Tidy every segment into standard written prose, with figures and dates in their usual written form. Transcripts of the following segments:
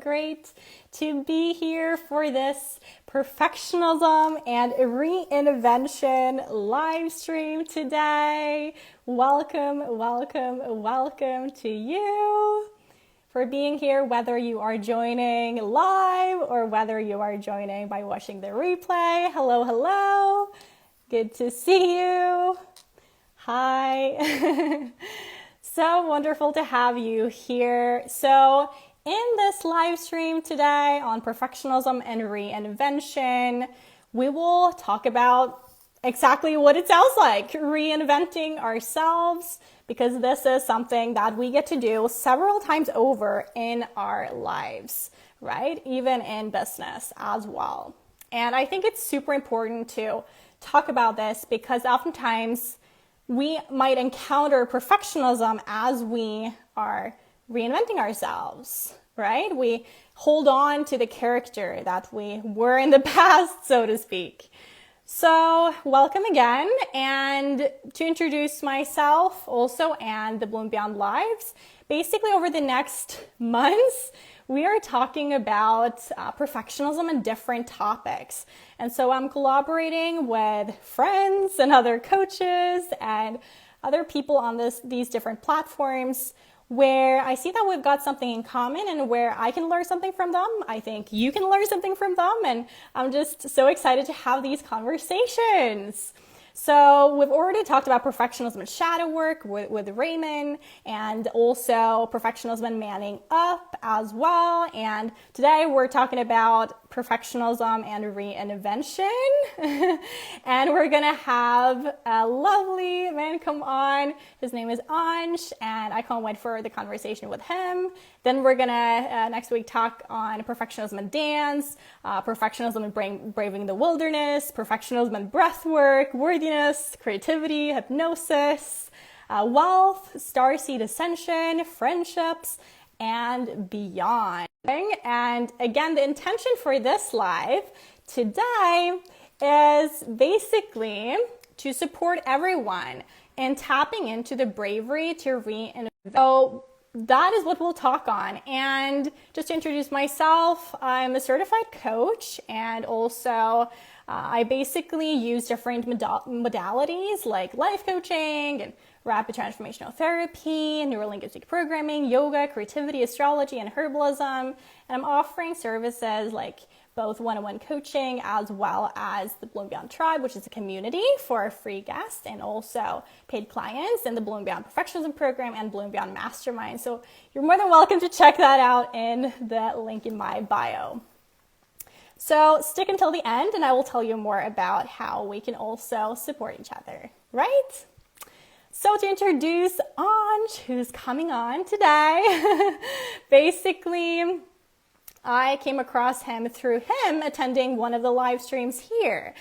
great to be here for this Perfectionism and Reinvention live stream today. Welcome, welcome, welcome to you for being here, whether you are joining live or whether you are joining by watching the replay. Hello, hello. Good to see you. Hi. So wonderful to have you here. So in this live stream today on Perfectionism and Reinvention, we will talk about exactly what it sounds like, reinventing ourselves, because this is something that we get to do several times over in our lives, right? Even in business as well. And I think it's super important to talk about this because oftentimes we might encounter perfectionism as we are reinventing ourselves, right? We hold on to the character that we were in the past, so to speak. So welcome again, and to introduce myself also and the Bloom Beyond Lives, basically over the next months, we are talking about perfectionism and different topics. And so I'm collaborating with friends and other coaches and other people on these different platforms where I see that we've got something in common and where I can learn something from them. I think you can learn something from them. And I'm just so excited to have these conversations. So we've already talked about perfectionism and shadow work with Raymond, and also perfectionism and manning up as well. And today we're talking about perfectionism and reinvention. And we're going to have a lovely man come on. His name is Aansh, and I can't wait for the conversation with him. Then we're going to next week talk on perfectionism and dance, perfectionism and braving the wilderness, perfectionism and breath work, worthiness, creativity, hypnosis, wealth, starseed ascension, friendships, and beyond. And again, the intention for this live today is basically to support everyone in tapping into the bravery to reinvent. So that is what we'll talk on. And just to introduce myself, I'm a certified coach, and also I basically use different modalities like life coaching and rapid transformational therapy, neurolinguistic programming, yoga, creativity, astrology, and herbalism. And I'm offering services like both one-on-one coaching as well as the Bloom Beyond Tribe, which is a community for free guests, and also paid clients in the Bloom Beyond Perfectionism program and Bloom Beyond Mastermind. So you're more than welcome to check that out in the link in my bio. So stick until the end and I will tell you more about how we can also support each other, right? So to introduce Aansh, who's coming on today, basically, I came across him through him attending one of the live streams here.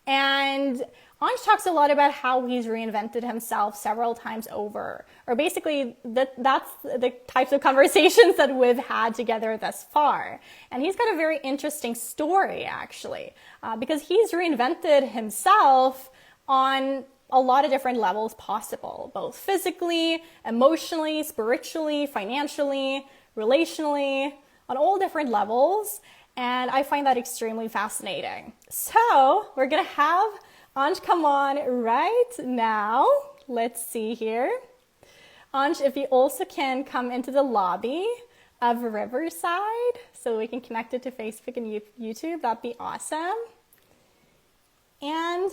And Aansh talks a lot about how he's reinvented himself several times over, or basically that's the types of conversations that we've had together thus far. And he's got a very interesting story, actually, because he's reinvented himself on a lot of different levels possible, both physically, emotionally, spiritually, financially, relationally, on all different levels. And I find that extremely fascinating. So we're going to have Aansh come on right now. Let's see here. Aansh, if you also can come into the lobby of Riverside so we can connect it to Facebook and YouTube, that'd be awesome. And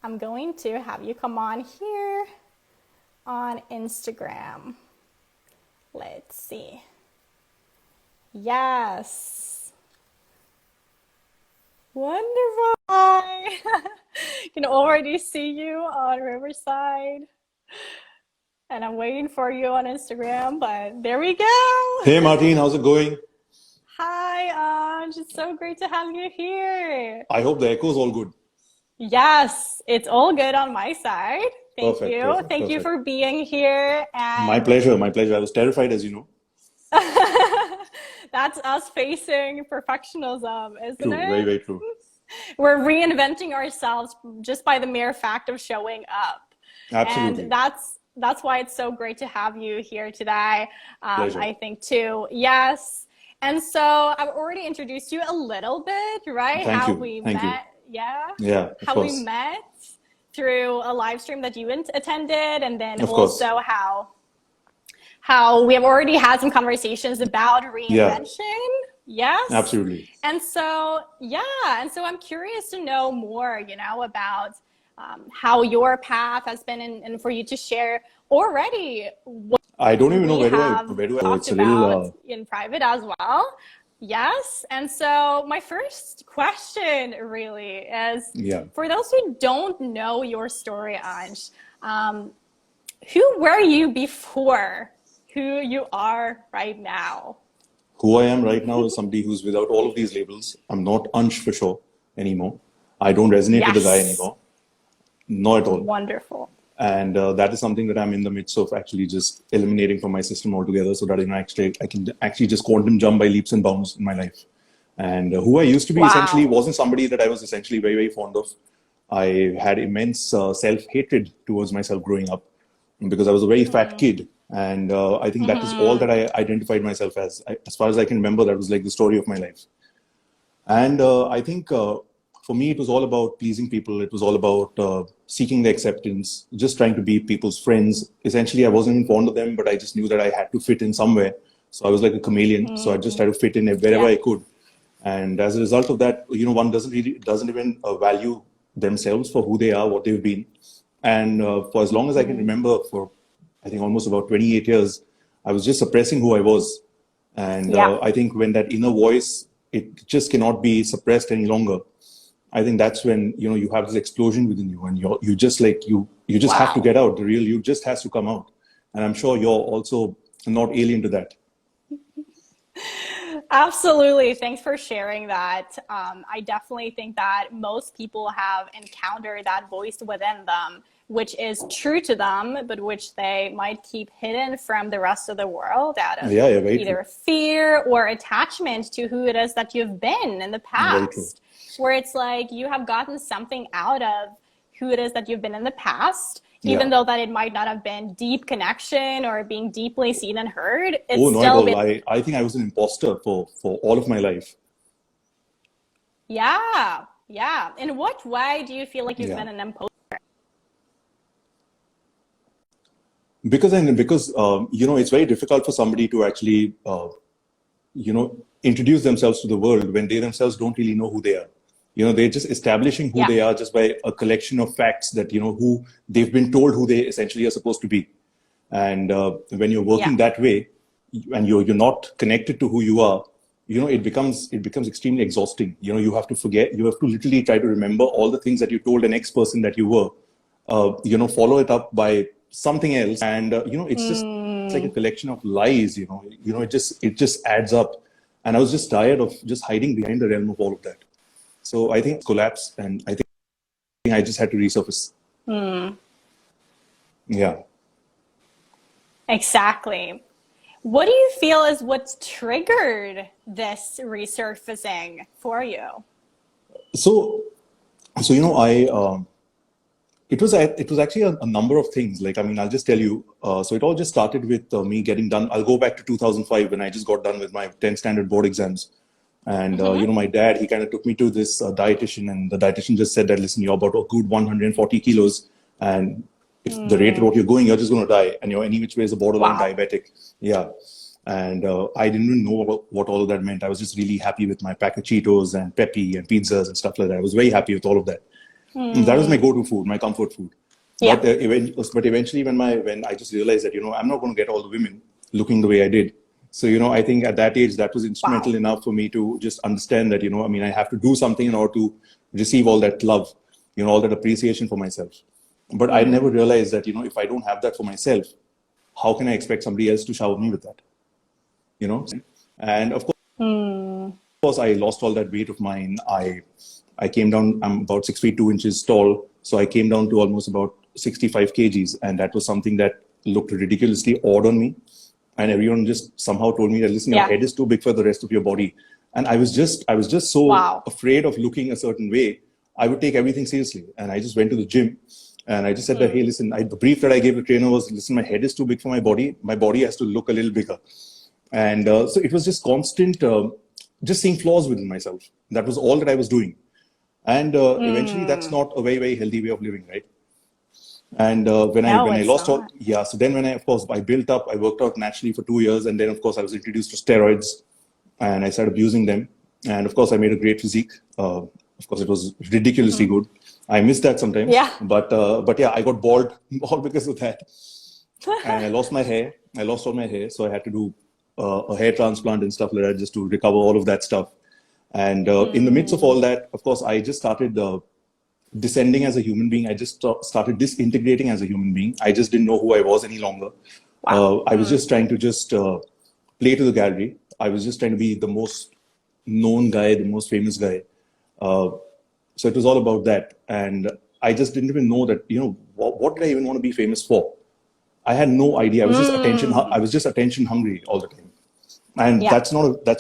I'm going to have you come on here on Instagram. Let's see. Yes. Wonderful. Hi. Can already see you on Riverside. And I'm waiting for you on Instagram, but there we go. Hey Martine, how's it going? Hi, Aansh. It's so great to have you here. I hope the echo is all good. Yes, it's all good on my side. Thank Perfect, you. perfect, Thank you perfect. for being here. My And pleasure, my pleasure. I was terrified, as you know. that's us facing perfectionism, isn't True, very, it? very true. We're reinventing ourselves just by the mere fact of showing up. And Absolutely. that's why it's so great to have you here today. Pleasure. I think too. Yes. And so I've already introduced you a little bit, right? Thank How you. we Thank you. met, yeah, Yeah, of how we course. met through a live stream that you attended, and then Of course. also how we have already had some conversations about Yeah, reinvention. Yes. absolutely. And so, yeah, and so I'm curious to know more, about how your path has been, and for you to share already what I don't even know we have where do I, talked it's a little, about in private as well. Yes. And so, my first question really is yeah. for those who don't know your story, Ansh, who were you before who you are right now? Who I am right now is somebody who's without all of these labels. I'm not Ansh for sure anymore. I don't resonate with the guy Yes. anymore. Not at all. Wonderful. And that is something that I'm in the midst of actually just eliminating from my system altogether, so that I can actually just quantum jump by leaps and bounds in my life. And who I used to be essentially Wow. wasn't somebody that I was essentially very, very fond of. I had immense self-hatred towards myself growing up because I was a very fat kid. And I think that is all that I identified myself as. As far as I can remember, that was like the story of my life. And I think for me, it was all about pleasing people. It was all about seeking the acceptance, just trying to be people's friends. Essentially, I wasn't even fond of them, but I just knew that I had to fit in somewhere. So I was like a chameleon. So I just tried to fit in wherever Yeah. I could. And as a result of that, one doesn't even value themselves for who they are, what they've been. And for as long as I can remember, for I think almost about 28 years, I was just suppressing who I was. And Yeah. I think when that inner voice, it just cannot be suppressed any longer. I think that's when you have this explosion within you, and you just like you just have to Wow. get out. The real you just has to come out. And I'm sure you're also not alien to that. Absolutely. Thanks for sharing that. I definitely think that most people have encountered that voice within them, which is true to them, but which they might keep hidden from the rest of the world out of Yeah, yeah, very true, either fear or attachment to who it is that you've been in the very true. past, where it's like you have gotten something out of who it is that you've been in the past, even Yeah. though that it might not have been deep connection or being deeply seen and heard, Oh, it's not at still all. been. I think I was an imposter for all of my life. Yeah, yeah. In what way do you feel like you've Yeah. been an imposter? Because it's very difficult for somebody to actually introduce themselves to the world when they themselves don't really know who they are. They're just establishing who Yeah. they are just by a collection of facts that who they've been told who they essentially are supposed to be. And when you're Yeah. working that way, and you're not connected to who you are, it becomes extremely exhausting. You have to forget. You have to literally try to remember all the things that you told the next person that you were. Follow it up by something else, and it's like a collection of lies. It just adds up, and I was just tired of just hiding behind the realm of all of that. So I think it's collapsed, and I think I just had to resurface. Yeah. Exactly. What do you feel is what's triggered this resurfacing for you? So, I it was actually a number of things. Like, I mean, I'll just tell you. So it all just started with me getting done. I'll go back to 2005 when I just got done with my 10th standard board exams. And, my dad, he kind of took me to this dietitian, and the dietitian just said that, listen, you're about a good 140 kilos. And if the rate at what you're going, you're just going to die. And you're any which way is a borderline Wow. diabetic. Yeah. And I didn't even know what all of that meant. I was just really happy with my pack of Cheetos and Peppy and pizzas and stuff like that. I was very happy with all of that. That was my go-to food, my comfort food. Yeah. But eventually, when I just realized that I'm not going to get all the women looking the way I did. So I think at that age that was instrumental Wow. enough for me to just understand that I mean, I have to do something in order to receive all that love, all that appreciation for myself. But I never realized that if I don't have that for myself, how can I expect somebody else to shower me with that? And of course, I lost all that weight of mine. I came down. I'm about 6 feet 2 inches tall, so I came down to almost about 65 kgs, and that was something that looked ridiculously odd on me. And everyone just somehow told me that, listen, your Yeah. head is too big for the rest of your body. And I was just so Wow. afraid of looking a certain way. I would take everything seriously, and I just went to the gym, and I just said that, hey, listen, the brief that I gave the trainer was, listen, my head is too big for my body. My body has to look a little bigger. And so it was just constant, just seeing flaws within myself. That was all that I was doing. And eventually, that's not a very, very healthy way of living, right? And No, when I it's lost all, not. yeah. So then when I, of course, I built up, I worked out naturally for 2 years, and then of course I was introduced to steroids, and I started abusing them. And of course, I made a great physique. Of course, it was ridiculously good. I miss that sometimes, Yeah. but yeah, I got bald all because of that, and I lost my hair. I lost all my hair, so I had to do a hair transplant and stuff like that just to recover all of that stuff. And in the midst of all that, of course, I just started descending as a human being. I just started disintegrating as a human being. I just didn't know who I was any longer. Wow. I was just trying to just play to the gallery. I was just trying to be the most known guy, the most famous guy. Uh, so it was all about that. And I just didn't even know that, what did I even want to be famous for? I had no idea. I was just attention hungry all the time. And Yeah. that's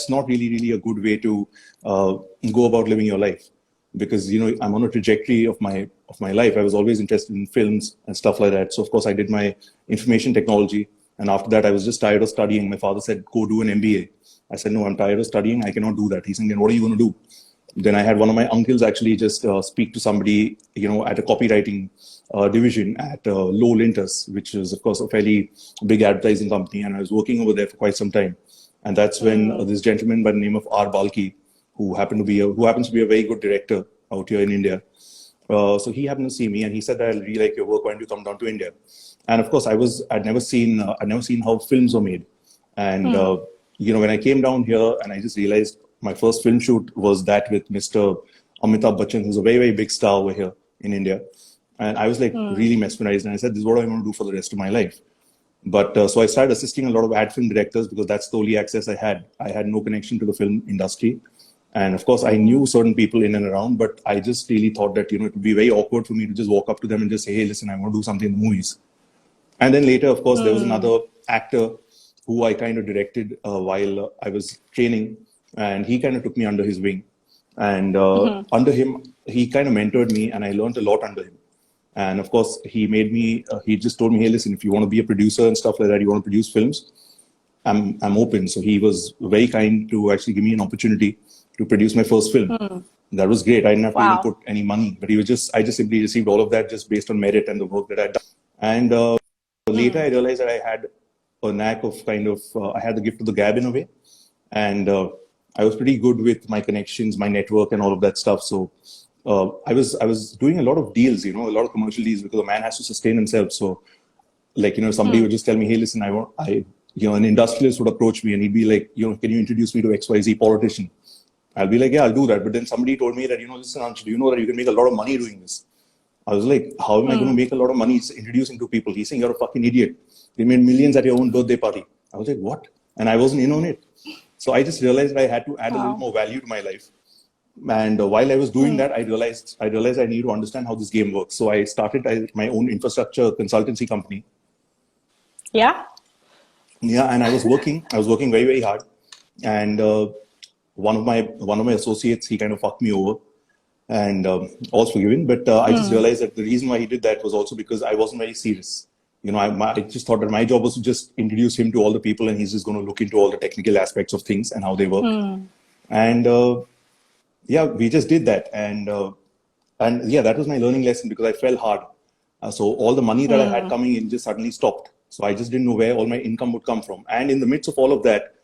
not really a good way to go about living your life, because I'm on a trajectory of my life. I was always interested in films and stuff like that. So of course I did my information technology, and after that I was just tired of studying. My father said, go do an MBA. I said, no, I'm tired of studying, I cannot do that. He said, then what are you going to do? Then I had one of my uncles actually just speak to somebody, at a copywriting division at Low Lintus, which is, of course, a fairly big advertising company. And I was working over there for quite some time. And that's when this gentleman by the name of R. Balki, who happens to be a very good director out here in India. So he happened to see me, and he said, "I really like your work. Why don't you come down to India?" And of course, I'd never seen how films are made. And when I came down here, and I just realized my first film shoot was that with Mr. Amitabh Bachchan, who's a very, very big star over here in India. And I was like really mesmerized, and I said, "This is what I want to do for the rest of my life." But so I started assisting a lot of ad film directors because that's the only access I had. I had no connection to the film industry. And of course, I knew certain people in and around, but I just really thought that, it would be very awkward for me to just walk up to them and just say, hey, listen, I want to do something in the movies. And then later, of course, there was another actor who I kind of directed while I was training, and he kind of took me under his wing. And under him, he kind of mentored me, and I learned a lot under him. And of course, he just told me, hey, listen, if you want to be a producer and stuff like that, you want to produce films, I'm open. So he was very kind to actually give me an opportunity to produce my first film. That was great. I didn't have to even put any money, but I just simply received all of that just based on merit and the work that I'd done. And later I realized that I had a knack of I had the gift of the gab in a way. And I was pretty good with my connections, my network and all of that stuff. So I was doing a lot of deals, a lot of commercial deals, because a man has to sustain himself. So somebody would just tell me, hey, listen, an industrialist would approach me and he'd be like, can you introduce me to XYZ politician? I'll be like, yeah, I'll do that. But then somebody told me that, listen, Aansh, do you know that you can make a lot of money doing this? I was like, how am I going to make a lot of money introducing to people? He's saying, you're a fucking idiot. They made millions at your own birthday party. I was like, what? And I wasn't in on it. So I just realized that I had to add a little more value to my life. And while I was doing that, I realized I need to understand how this game works. So I started my own infrastructure consultancy company. Yeah. Yeah, and I was working very, very hard. And one of my associates, he kind of fucked me over, and all's forgiven. But I just realized that the reason why he did that was also because I wasn't very serious. I just thought that my job was to just introduce him to all the people, and he's just going to look into all the technical aspects of things and how they work. And yeah, we just did that, and yeah, that was my learning lesson, because I fell hard. So all the money that I had coming in just suddenly stopped. So I just didn't know where all my income would come from. And in the midst of all of that,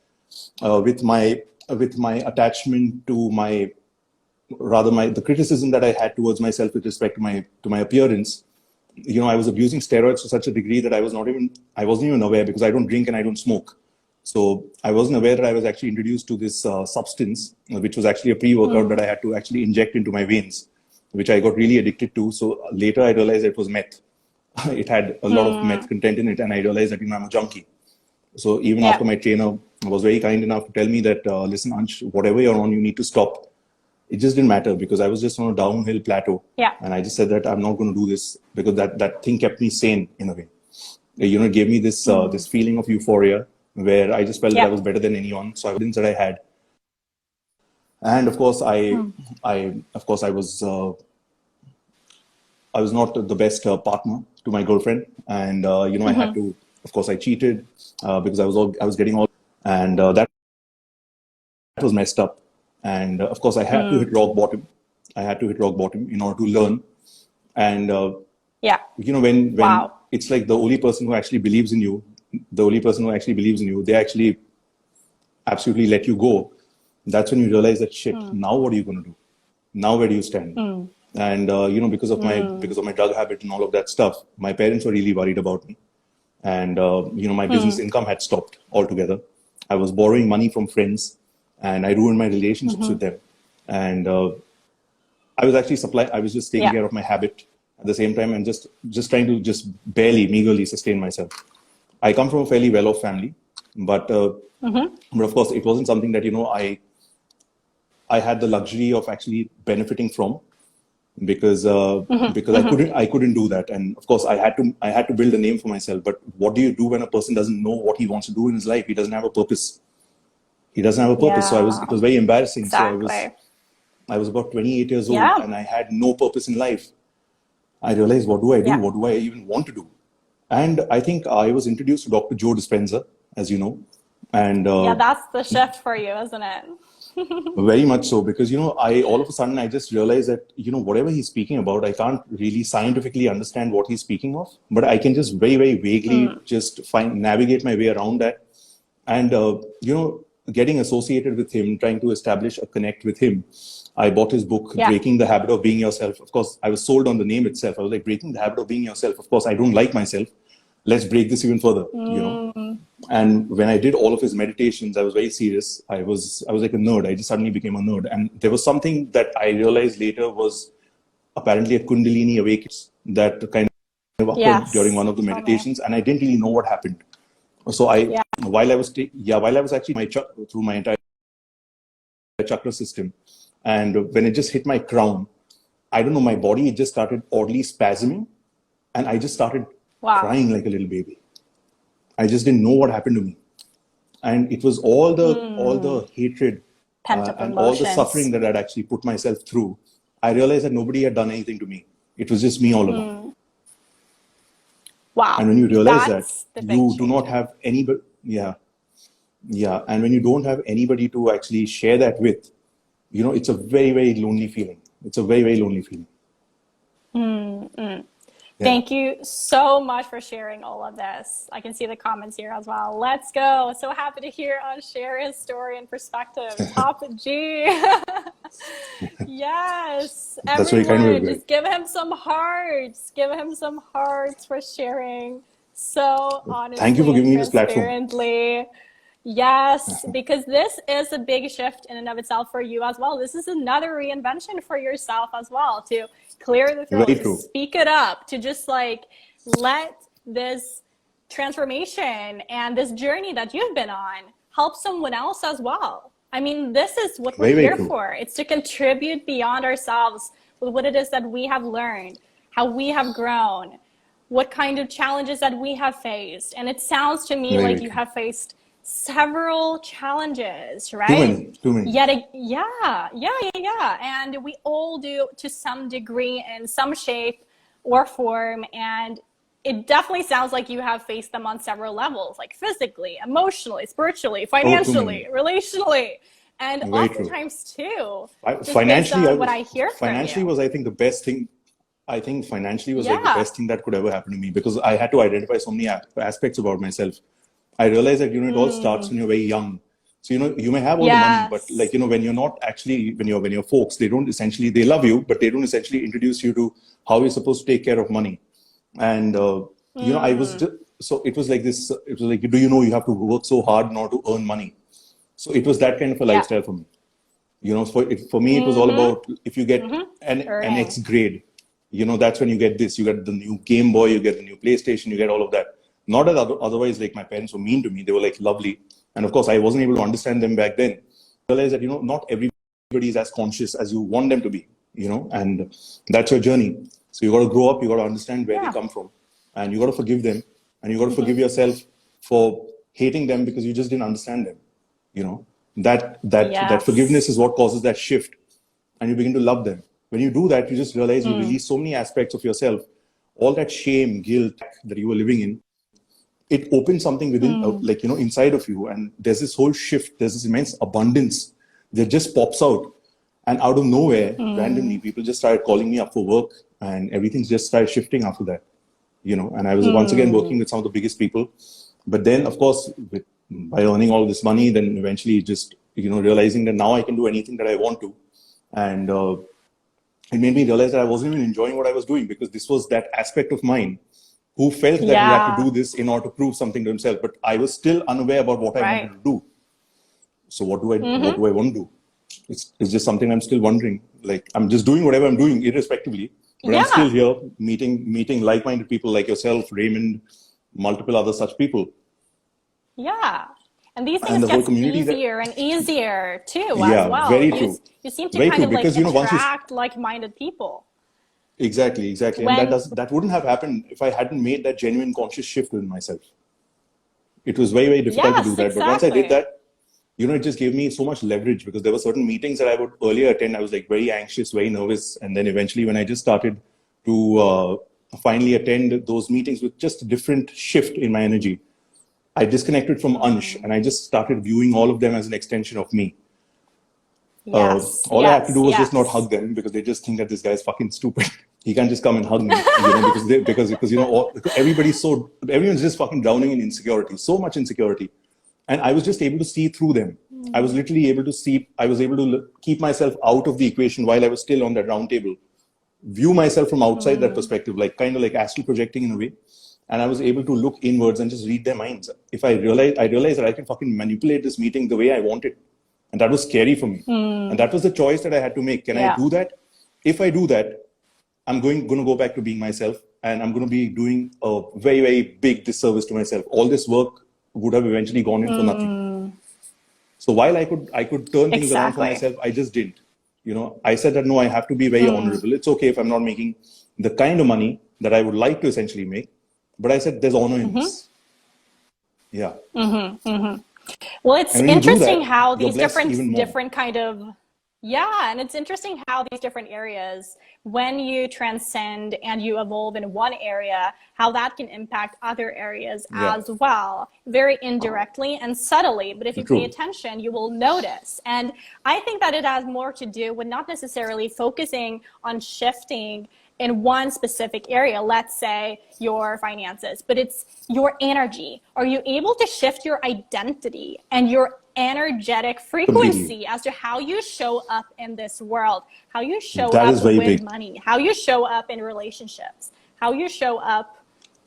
with my attachment to the criticism that I had towards myself with respect to my appearance, I was abusing steroids to such a degree that I wasn't even aware, because I don't drink and I don't smoke. So I wasn't aware that I was actually introduced to this substance, which was actually a pre-workout that I had to actually inject into my veins, which I got really addicted to. So later I realized it was meth. It had a lot of meth content in it, and I realized that I'm a junkie. So even after my trainer was very kind enough to tell me that, listen, Aansh, whatever you're on, you need to stop. It just didn't matter, because I was just on a downhill plateau. Yeah. And I just said that I'm not going to do this, because that thing kept me sane in a way. It gave me this this feeling of euphoria, where I just felt that I was better than anyone. So I was that I had. And of course, I was not the best partner to my girlfriend, and I had to. Of course, I cheated because I was getting all. And that was messed up. And of course, I had to hit rock bottom. I had to hit rock bottom in order to learn. And Yeah. when Wow. it's like the only person who actually believes in you, they actually absolutely let you go. That's when you realize that shit. Now what are you going to do? Now where do you stand? And because of my drug habit and all of that stuff, my parents were really worried about me. And my business income had stopped altogether. I was borrowing money from friends, and I ruined my relationships with them. And I was actually I was just taking Yeah. care of my habit at the same time, and just trying to just barely, meagerly sustain myself. I come from a fairly well-off family, but of course, it wasn't something that I had the luxury of actually benefiting from, because I couldn't do that. And of course, I had to build a name for myself. But what do you do when a person doesn't know what he wants to do in his life? He doesn't have a purpose. So it Yeah. was very embarrassing. So Exactly. I was about 28 years old, Yeah. and I had no purpose in life. I realized, what do I do? Yeah. What do I even want to do? And I think I was introduced to Dr. Joe Dispenza, as you know, and Yeah, that's the shift for you, isn't it? very much so, because I all of a sudden I just realized that whatever he's speaking about, I can't really scientifically understand what he's speaking of, but I can just very, very vaguely just navigate my way around that. And getting associated with him, trying to establish a connect with him, I bought his book, Yeah. Breaking the Habit of Being Yourself. Of course, I was sold on the name itself. I was like, breaking the habit of being yourself. Of course, I don't like myself. Let's break this even further. And when I did all of his meditations, I was very serious. I was like a nerd. I just suddenly became a nerd. And there was something that I realized later was apparently a Kundalini awakening that kind of occurred during Yes. one of the You told me. meditations, and I didn't really know what happened. So I, Yeah. while I was actually through my entire chakra system, and when it just hit my crown, I don't know, my body, it just started oddly spasming, and I just started Wow. crying like a little baby. I just didn't know what happened to me, and it was all the hatred Pent up and all the suffering emotions. that I'd actually put myself through. I realized that nobody had done anything to me. It was just me all along. And Wow. when you realize that, That's the big you do not change. have anybody, yeah, yeah. And when you don't have anybody to actually share that with, it's a very, very lonely feeling. It's a very, very lonely feeling. Yeah. Thank you so much for sharing all of this. I can see the comments here as well. Let's go. So happy to hear Aansh share his story and perspective. Top G. Yes. That's very kind of you, Everyone, guys. just give him some hearts. Give him some hearts for sharing so Thank you for honestly and giving me this platform. transparently. Yes, because this is a big shift in and of itself for you as well. This is another reinvention for yourself as well, to clear the throat, Very to true. speak it up, to just like let this transformation and this journey that you've been on help someone else as well. I mean, this is what we're Very, very here true. for. It's to contribute beyond ourselves with what it is that we have learned, how we have grown, what kind of challenges that we have faced. And it sounds to me Very, like very you true. have faced several challenges, Too right? many, too many. Yet, yeah. And we all do to some degree, in some shape or form. And it definitely sounds like you have faced them on several levels, like physically, emotionally, spiritually, Oh, too many. financially, relationally, and Very true. oftentimes too, just based Financially, on what I hear from financially you. was, I think, the best thing. I think financially was like the Yeah. best thing that could ever happen to me, because I had to identify so many aspects about myself. I realized that, it all starts when you're very young. So, you may have all the money, but like, Yes. when you're not actually, when you're folks, they don't essentially, they love you, but they don't essentially introduce you to how you're supposed to take care of money. And, I was just, so it was like this, it was like, do you have to work so hard in order to earn money? So it was that kind of a Yeah. lifestyle for me. For me, it was all about, if you get an X Earning. grade, that's when you get this. You get the new Game Boy, you get the new PlayStation, you get all of that. Not that otherwise, like, my parents were mean to me. They were like lovely. And of course, I wasn't able to understand them back then. I realized that, not everybody is as conscious as you want them to be, and that's your journey. So you got to grow up, you got to understand where they Yeah. come from, and you got to forgive them, and you got to forgive yourself for hating them because you just didn't understand them. That forgiveness Yes. is what causes that shift, and you begin to love them. When you do that, you just realize you release so many aspects of yourself. All that shame, guilt that you were living in, it opens something within, inside of you. And there's this whole shift. There's this immense abundance that just pops out. And out of nowhere, randomly, people just started calling me up for work, and everything just started shifting after that. And I was once again working with some of the biggest people. But then, of course, by earning all this money, then eventually just, realizing that now I can do anything that I want to. And it made me realize that I wasn't even enjoying what I was doing, because this was that aspect of mine who felt that he had to do this in order to prove something to himself. But I was still unaware about what I wanted to do. So what do I want to do? It's just something I'm still wondering. Like, I'm just doing whatever I'm doing irrespectively. But I'm still here meeting like-minded people like yourself, Raymond, multiple other such people. Yeah. And these things get easier and easier too as well. Very true. You seem to very kind true, of because, attract like-minded people. Exactly. And that wouldn't have happened if I hadn't made that genuine conscious shift within myself. It was very, very difficult to do that. Exactly. But once I did that, it just gave me so much leverage, because there were certain meetings that I would earlier attend. I was like very anxious, very nervous. And then eventually when I just started to finally attend those meetings with just a different shift in my energy, I disconnected from Aansh, and I just started viewing all of them as an extension of me. All I had to do was just not hug them, because they just think that this guy is fucking stupid. He can't just come and hug me, because everyone's just fucking drowning in insecurity, so much insecurity. And I was just able to see through them. I was literally able to see, I was able to keep myself out of the equation while I was still on that round table, view myself from outside that perspective, kind of like astral projecting in a way. And I was able to look inwards and just read their minds. If I realized that I can fucking manipulate this meeting the way I want it. And that was scary for me. And that was the choice that I had to make. Can I do that? If I do that, I'm going to go back to being myself, and I'm going to be doing a very, very big disservice to myself. All this work would have eventually gone in for nothing. So while I could turn things around for myself, I just didn't. I said that, no, I have to be very honorable. It's okay if I'm not making the kind of money that I would like to essentially make. But I said, there's honor in this. Yeah. Well, it's interesting how these different kind of, and it's interesting how these different areas, when you transcend and you evolve in one area, how that can impact other areas as well, very indirectly and subtly. But if you pay attention, you will notice. And I think that it has more to do with not necessarily focusing on shifting in one specific area, let's say your finances, but it's your energy. Are you able to shift your identity and your energetic frequency as to how you show up in this world, how you show up with money, how you show up in relationships, how you show up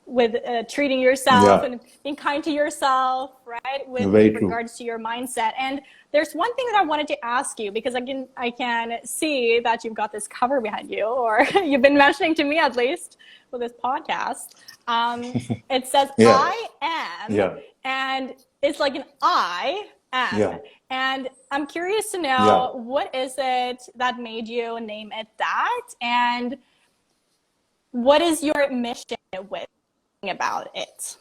with treating yourself and being kind to yourself, right? With regards to your mindset. And there's one thing that I wanted to ask you, because I can see that you've got this cover behind you, or you've been mentioning to me at least with this podcast. It says I am, and it's like an I am. And I'm curious to know, what is it that made you name it that? And what is your mission with about it?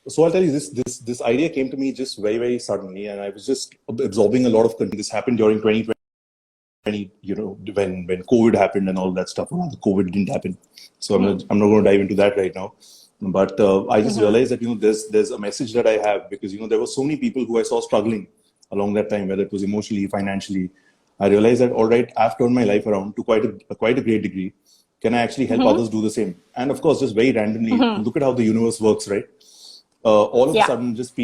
So I'll tell you, this idea came to me just very, very suddenly, and I was just absorbing a lot of content. This happened during 2020, when COVID happened and all that stuff. Well, the COVID didn't happen, so I'm not going to dive into that right now. But I just realized that there's a message that I have, because there were so many people who I saw struggling along that time, whether it was emotionally, financially. I realized that, all right, I've turned my life around to quite a great degree. Can I actually help others do the same? And of course, just very randomly, look at how the universe works, right? All of a sudden, just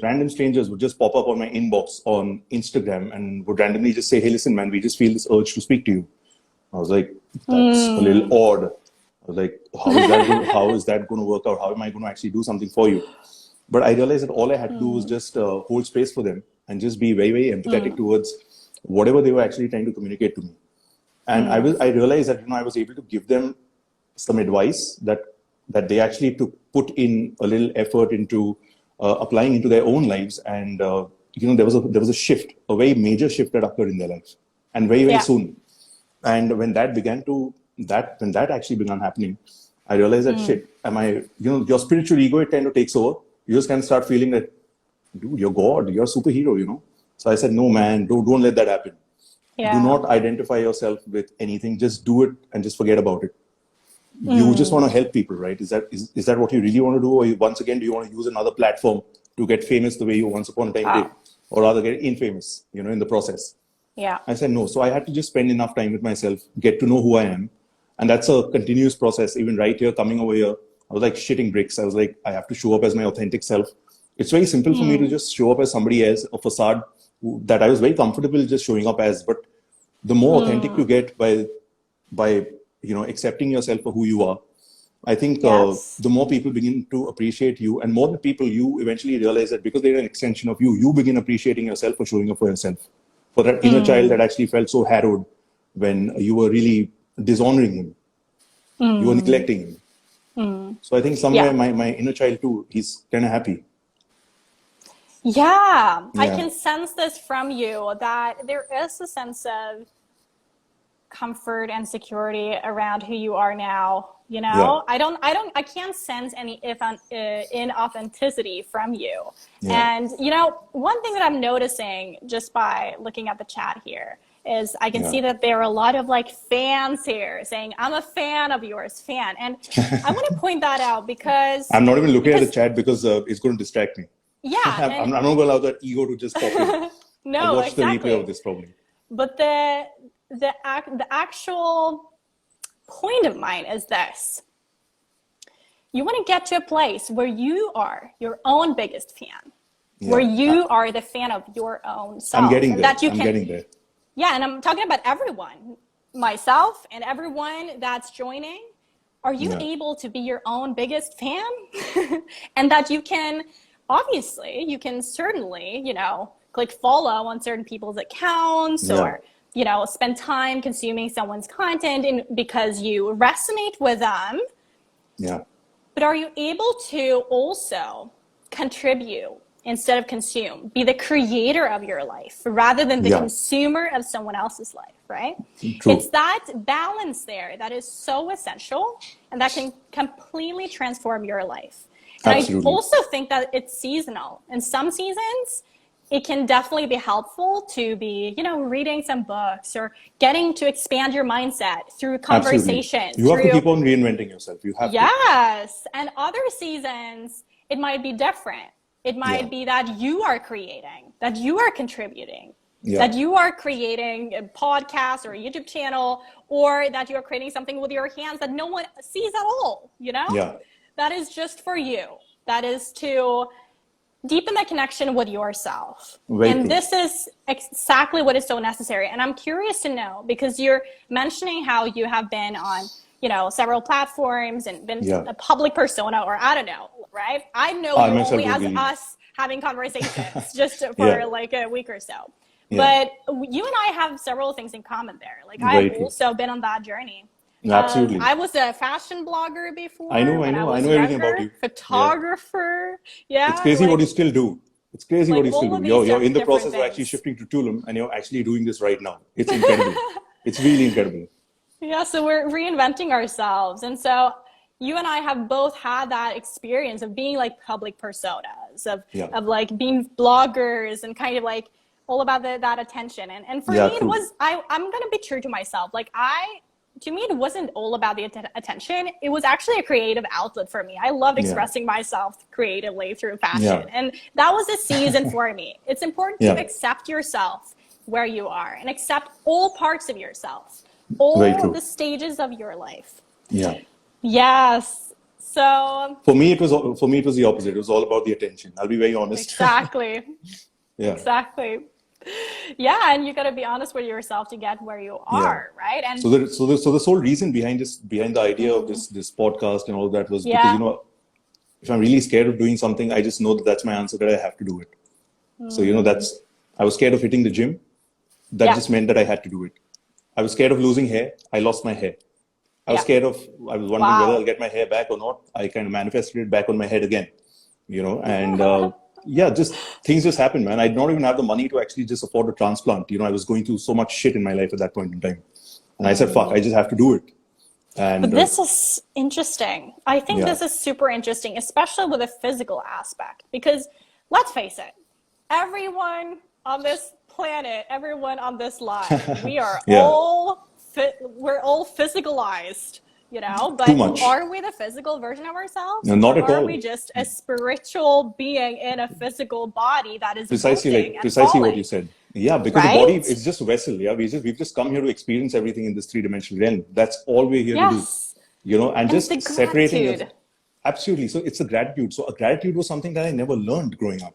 random strangers would just pop up on my inbox on Instagram and would randomly just say, hey, listen, man, we just feel this urge to speak to you. I was like, that's a little odd. I was like, how is that going to work out? How am I going to actually do something for you? But I realized that all I had to do was just hold space for them and just be very, very empathetic towards whatever they were actually trying to communicate to me. And I realized that I was able to give them some advice that they actually put in a little effort into applying into their own lives. And there was a shift, a very major shift that occurred in their lives, and very, very soon. And when that actually began happening, I realized that shit, your spiritual ego, it kind of takes over. You just kind of start feeling that, dude, you're God, you're a superhero, So I said, no, man, don't let that happen. Do not identify yourself with anything. Just do it and just forget about it. you just want to help people, right? Is that what you really want to do? Or once again, do you want to use another platform to get famous the way you once upon a time did? Oh, Or rather get infamous, in the process? yeah. I said no. So I had to just spend enough time with myself, get to know who I am. And that's a continuous process. Even right here, coming over here, I was like shitting bricks. I was like, I have to show up as my authentic self. It's very simple for me to just show up as somebody else, a facade that I was very comfortable just showing up as. But the more authentic you get by accepting yourself for who you are, I think Yes. the more people begin to appreciate you, and more the people, you eventually realize that because they're an extension of you, you begin appreciating yourself for showing up for yourself, for that inner child that actually felt so harrowed when you were really dishonoring him, you were neglecting him. So I think somewhere Yeah. my inner child too, he's kind of happy. Yeah. I Yeah, can sense this from you that there is a sense of comfort and security around who you are now. yeah, I can't sense any inauthenticity from you. yeah, And, one thing that I'm noticing just by looking at the chat here is I can yeah. see that there are a lot of like fans here saying, I'm a fan of yours, fan. And I want to point that out because, I'm not even looking at the because chat because it's going to distract me. yeah, I'm and not going to allow that ego to just pop in. I'll no, watch the replay of exactly. this probably. But the actual point of mine is this. You want to get to a place where you are your own biggest fan, where Yeah, you are the fan of your own I'm self, getting and there. that you I'm can, getting there. yeah, and I'm talking about everyone, myself and everyone that's joining. Are you Yeah, able to be your own biggest fan? And that you can, obviously, you can certainly, click follow on certain people's accounts yeah, or, spend time consuming someone's content because you resonate with them. yeah, But are you able to also contribute instead of consume? Be the creator of your life rather than the yeah. consumer of someone else's life, right? It's True. that balance there that is so essential and that can completely transform your life. And I Absolutely. also think that it's seasonal. In some seasons, it can definitely be helpful to be, reading some books or getting to expand your mindset through Absolutely. conversation, You have to through keep on reinventing yourself. You have to. yes. And other seasons, it might be different. It Yeah, might be that you are creating, that you are contributing, yeah, that you are creating a podcast or a YouTube channel, or that you're creating something with your hands that no one sees at all. yeah. That is just for you. That is to deepen the connection with yourself. Very And true. this is exactly what is so necessary. And I'm curious to know, because you're mentioning how you have been on, several platforms and been Yeah. a public persona, or I don't know, right? I know I you myself only don't as believe. us having conversations just Yeah, for like a week or so. yeah. But you and I have several things in common there. Like I've Very true. also been on that journey. Absolutely. I was a fashion blogger before when I I was know everything about younger, you. Yeah. photographer. It's Yeah, crazy what you still do. It's crazy what you still all do. of these You're in the different process of actually things. shifting to Tulum and you're actually doing this right now. It's incredible. It's really incredible. Yeah, so we're reinventing ourselves. And so you and I have both had that experience of being like public personas, Yeah. of like being bloggers and kind of like all about that attention. And for Yeah, me, it true. was, I'm going to be true to myself. To me, it wasn't all about the attention. It was actually a creative outlet for me. I loved Yeah. expressing myself creatively through fashion. Yeah. And that was a season for me. It's important to Yeah. accept yourself where you are and accept all parts of yourself, Very all true. the stages of your life. Yeah. Yes. So, For me it was the opposite. It was all about the attention. I'll be very honest. exactly. Yeah. Exactly. Yeah, and you got to be honest with yourself to get where you Yeah. are, right? And So the sole reason behind the idea of this podcast and all that was because yeah. if I'm really scared of doing something, I just know that that's my answer, that I have to do it. So I was scared of hitting the gym. That Yeah. just meant that I had to do it. I was scared of losing hair. I lost my hair. I was Yeah. scared of. I was wondering whether I'll Wow. get my hair back or not. I kind of manifested it back on my head again. And yeah, just things just happened, man. I did not even have the money to actually just afford a transplant. I was going through so much shit in my life at that point in time, and I said, "Fuck, I just have to do it." But And this is interesting. I think yeah, this is super interesting, especially with a physical aspect, because let's face it, everyone on this planet, everyone on this line, we are yeah, we're all physicalized. but Too much. are we the physical version of ourselves? No, not Or at are all. we just a spiritual being in a physical body that is evolving and Precisely what falling? you said. Yeah, because the body Right? is just a vessel. Yeah, we've just come here to experience everything in this three-dimensional realm. That's all we're here to do. Yes. And And it's the just separating us. gratitude. Absolutely. So it's a gratitude. So a gratitude was something that I never learned growing up.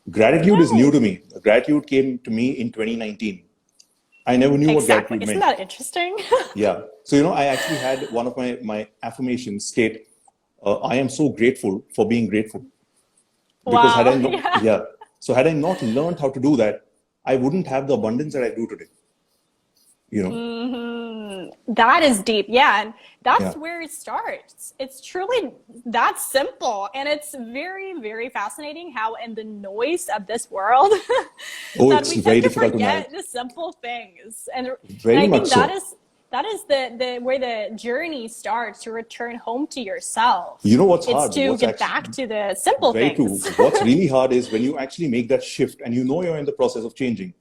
Gratitude is new Right. to me. Gratitude came to me in 2019. I never knew what Exactly. gratitude Isn't meant. that interesting? Yeah. So, I actually had one of my affirmations state, I am so grateful for being grateful. Because had I Wow. not, Yeah. yeah. So had I not learned how to do that, I wouldn't have the abundance that I do today. You know, That is deep. Yeah. And yeah. that's where it starts. It's truly that simple. And it's very, very fascinating how in the noise of this world Oh, that it's we tend very to difficult to manage. forget the simple things. And Very I much think that so. is the where the journey starts to return home to yourself. You know what's It's hard? to What's get actually back to the simple very true. things. What's really hard is when you actually make that shift and you're in the process of changing.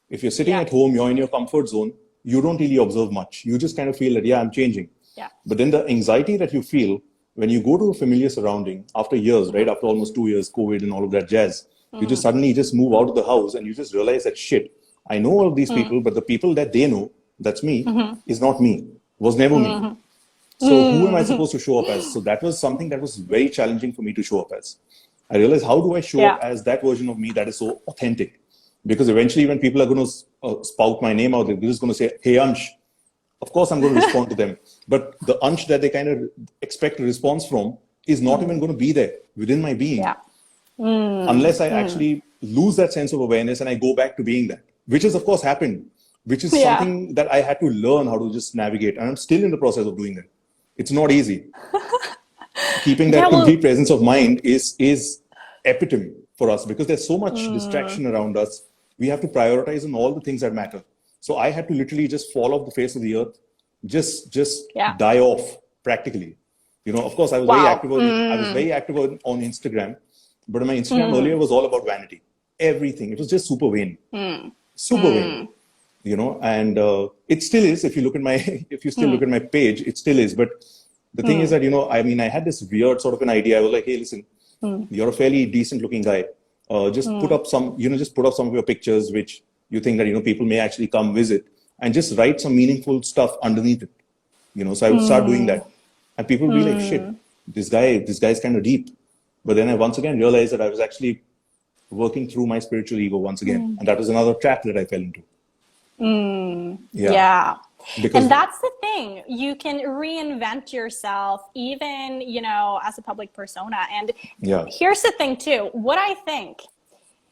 If you're sitting Yeah. at home, you're in your comfort zone, you don't really observe much. You just kind of feel that, yeah, I'm changing. Yeah. But then the anxiety that you feel when you go to a familiar surrounding after years, right? After almost 2 years, COVID and all of that jazz, you just suddenly just move out of the house and you just realize that shit, I know all of these people, but the people that they know, that's me, is not me, was never me. So who am I supposed to show up as? So that was something that was very challenging for me to show up as. I realized, how do I show Yeah. up as that version of me that is so authentic? Because eventually when people are going to spout my name out, they're just going to say, hey, Ansh. Of course, I'm going to respond to them. But the Ansh that they kind of expect a response from is not even going to be there within my being. Yeah. Unless I actually lose that sense of awareness and I go back to being that, which has, of course, happened, which is Yeah. something that I had to learn how to just navigate. And I'm still in the process of doing that. It's not easy. Keeping that Yeah. complete presence of mind is epitome for us because there's so much distraction around us. We have to prioritize on all the things that matter. So I had to literally just fall off the face of the earth, just Yeah. die off practically. Of course, I was very Wow. active on Instagram, but my Instagram earlier was all about vanity. Everything. It was just super vain. Super vain. And it still is. If you look at my, if you still look at my page, it still is. But the thing is that, I had this weird sort of an idea. I was like, hey, listen, you're a fairly decent looking guy. Just put up some, just put up some of your pictures, which you think that, people may actually come visit and just write some meaningful stuff underneath it. So I would start doing that and people would be like, shit, this guy's kind of deep. But then I once again realized that I was actually working through my spiritual ego once again. And that was another trap that I fell into. Yeah. Because And that's the thing. You can reinvent yourself even, as a public persona. And here's the thing too. What I think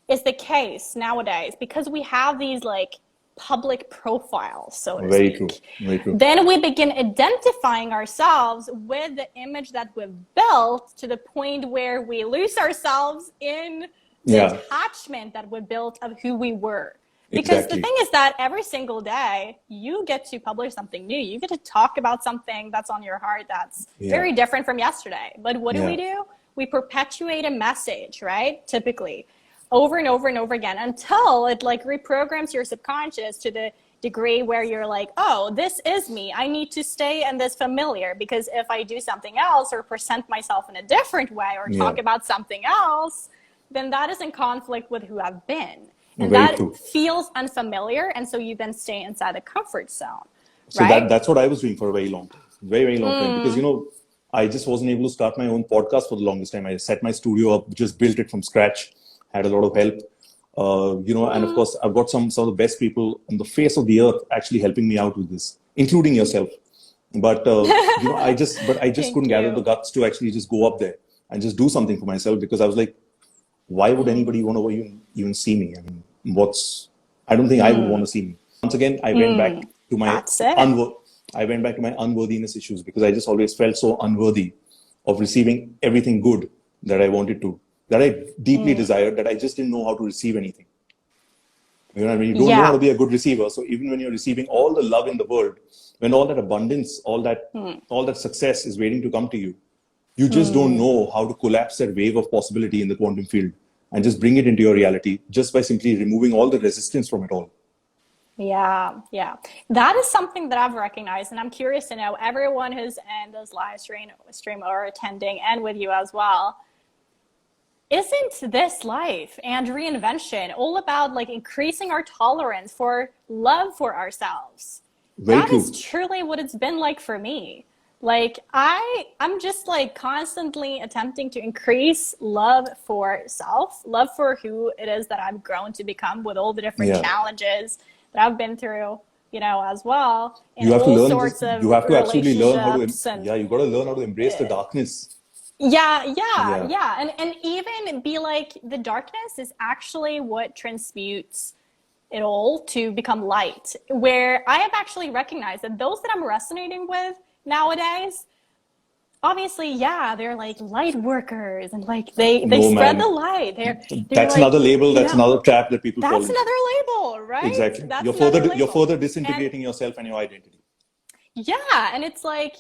is the case nowadays, because we have these like public profiles, so to very speak. true. Very true. Then we begin identifying ourselves with the image that we've built to the point where we lose ourselves in the attachment that we built of who we were. Because the thing is that every single day you get to publish something new. You get to talk about something that's on your heart that's very different from yesterday. But what do? We perpetuate a message, right? Typically, over and over and over again until it like reprograms your subconscious to the degree where you're like, oh, this is me. I need to stay in this familiar because if I do something else or present myself in a different way or talk about something else, then that is in conflict with who I've been. And that feels unfamiliar. And so you then stay inside the comfort zone. So that's what I was doing for a very long time, very, very long time. Because, I just wasn't able to start my own podcast for the longest time. I set my studio up, just built it from scratch, had a lot of help. And of course, I've got some of the best people on the face of the earth actually helping me out with this, including yourself. But, I just couldn't gather the guts to actually just go up there and just do something for myself because I was like, why would anybody want to even see me? I mean, I don't think I would want to see me. Once again, I went back to my unworthiness issues because I just always felt so unworthy of receiving everything good that I wanted to, that I deeply desired, that I just didn't know how to receive anything. You don't know how to be a good receiver. So even when you're receiving all the love in the world, when all that abundance, all that success is waiting to come to you, you just don't know how to collapse that wave of possibility in the quantum field and just bring it into your reality just by simply removing all the resistance from it all. Yeah. That is something that I've recognized, and I'm curious to know everyone who's in this live stream or attending, and with you as well. Isn't this life and reinvention all about like increasing our tolerance for love for ourselves? Very That is true. truly what it's been like for me. Like I'm just like constantly attempting to increase love for self, love for who it is that I've grown to become with all the different Yeah. challenges that I've been through, as well, in You have to all learn this. sorts You of have to absolutely learn how to, relationships and yeah, you got to learn how to embrace the darkness. Yeah. and even be like the darkness is actually what transmutes it all to become light. Where I have actually recognized that those that I'm resonating with nowadays, obviously, yeah, they're like light workers and like they No, spread the man. light. They're That's like, another label. That's another trap that people fall that's into. another label, right? Exactly. That's another You're label. further And disintegrating yourself and your identity. yeah, and it's like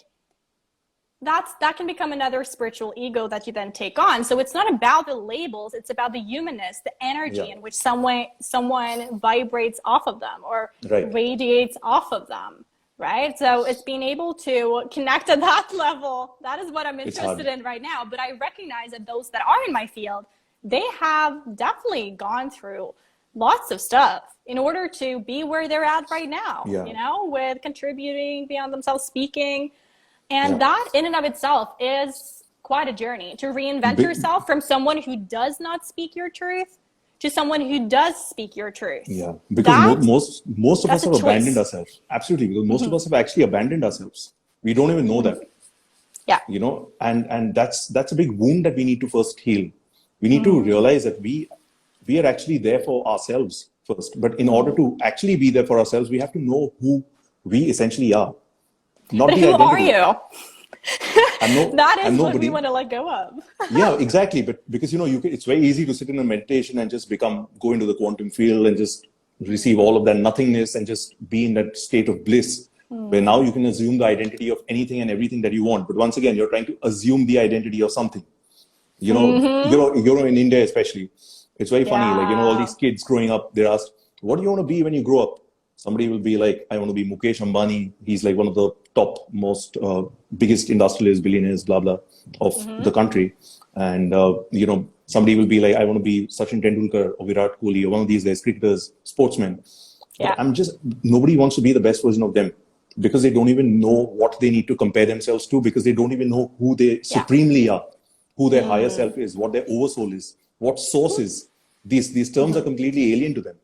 that can become another spiritual ego that you then take on. So it's not about the labels, it's about the humanness, the Yeah. energy in which someone vibrates off of them or Right. radiates off of them, right? So it's being able to connect at that level. That is what I'm It's interested hard. in right now. But I recognize that those that are in my field, they have definitely gone through lots of stuff in order to be where they're at right now, Yeah. with contributing beyond themselves, speaking, and Yeah. that in and of itself is quite a journey to reinvent Big, yourself from someone who does not speak your truth to someone who does speak your truth. yeah. Because That most of that's us a have abandoned choice. ourselves. Absolutely. Because most of us have actually abandoned ourselves. We don't even know that. Yeah. And that's a big wound that we need to first heal. We need to realize that we are actually there for ourselves first. But in order to actually be there for ourselves, we have to know who we essentially are, not But the who are identity. you? That I'm is what we nobody. want to let go of. Yeah, exactly. But because it's very easy to sit in a meditation and just go into the quantum field and just receive all of that nothingness and just be in that state of bliss, where now you can assume the identity of anything and everything that you want. But once again, you're trying to assume the identity of something. In India especially, it's very funny. Like, all Yeah. these kids growing up, they're asked, "What do you want to be when you grow up?" Somebody will be like, "I want to be Mukesh Ambani. He's like one of the top, most biggest industrialists, billionaires, blah blah, of the country." And somebody will be like, "I want to be Sachin Tendulkar or Virat Kohli or one of these guys, cricketers, sportsmen." But Yeah. nobody wants to be the best version of them because they don't even know what they need to compare themselves to, because they don't even know who they Yeah. supremely are, who their higher self is, what their oversoul is, what source is. These terms are completely alien to them.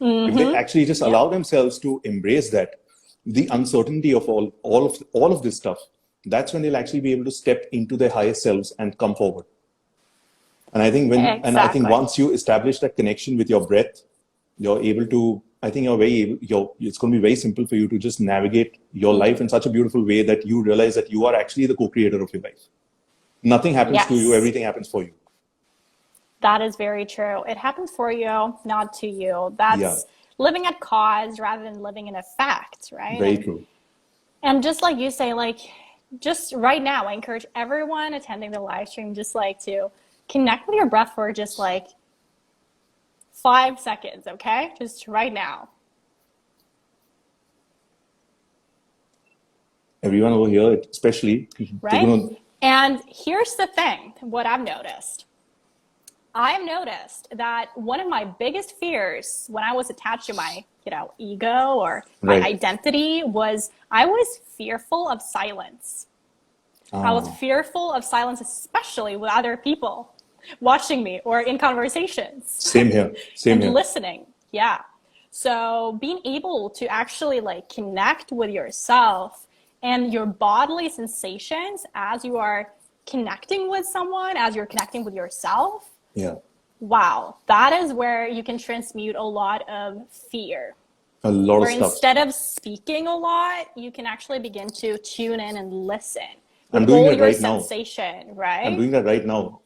If they actually just Yeah. allow themselves to embrace that, the uncertainty of all of this stuff, that's when they'll actually be able to step into their highest selves and come forward. And I think Exactly. once you establish that connection with your breath, you're able to. I think it's going to be very simple for you to just navigate your life in such a beautiful way that you realize that you are actually the co-creator of your life. Nothing happens to you; Yes. everything happens for you. That is very true. It happens for you, not to you. Yeah, That's living at cause rather than living in effect, right? very And true. and just like you say, like just right now, I encourage everyone attending the live stream just like to connect with your breath for just like 5 seconds, okay? Just right now. Everyone over here, especially, they're Right? going to. And here's the thing, what I've noticed. I've noticed that one of my biggest fears when I was attached to my, ego or my Right. identity was I was fearful of silence. I was fearful of silence, especially with other people watching me or in conversations Same here. Same and here. listening. Yeah. So being able to actually like connect with yourself and your bodily sensations as you are connecting with someone, as you're connecting with yourself, Yeah. wow, that is where you can transmute a lot of fear. A lot of Where stuff. instead of speaking a lot, you can actually begin to tune in and listen with I'm doing all that your right now. sensation, I'm right? doing that right now.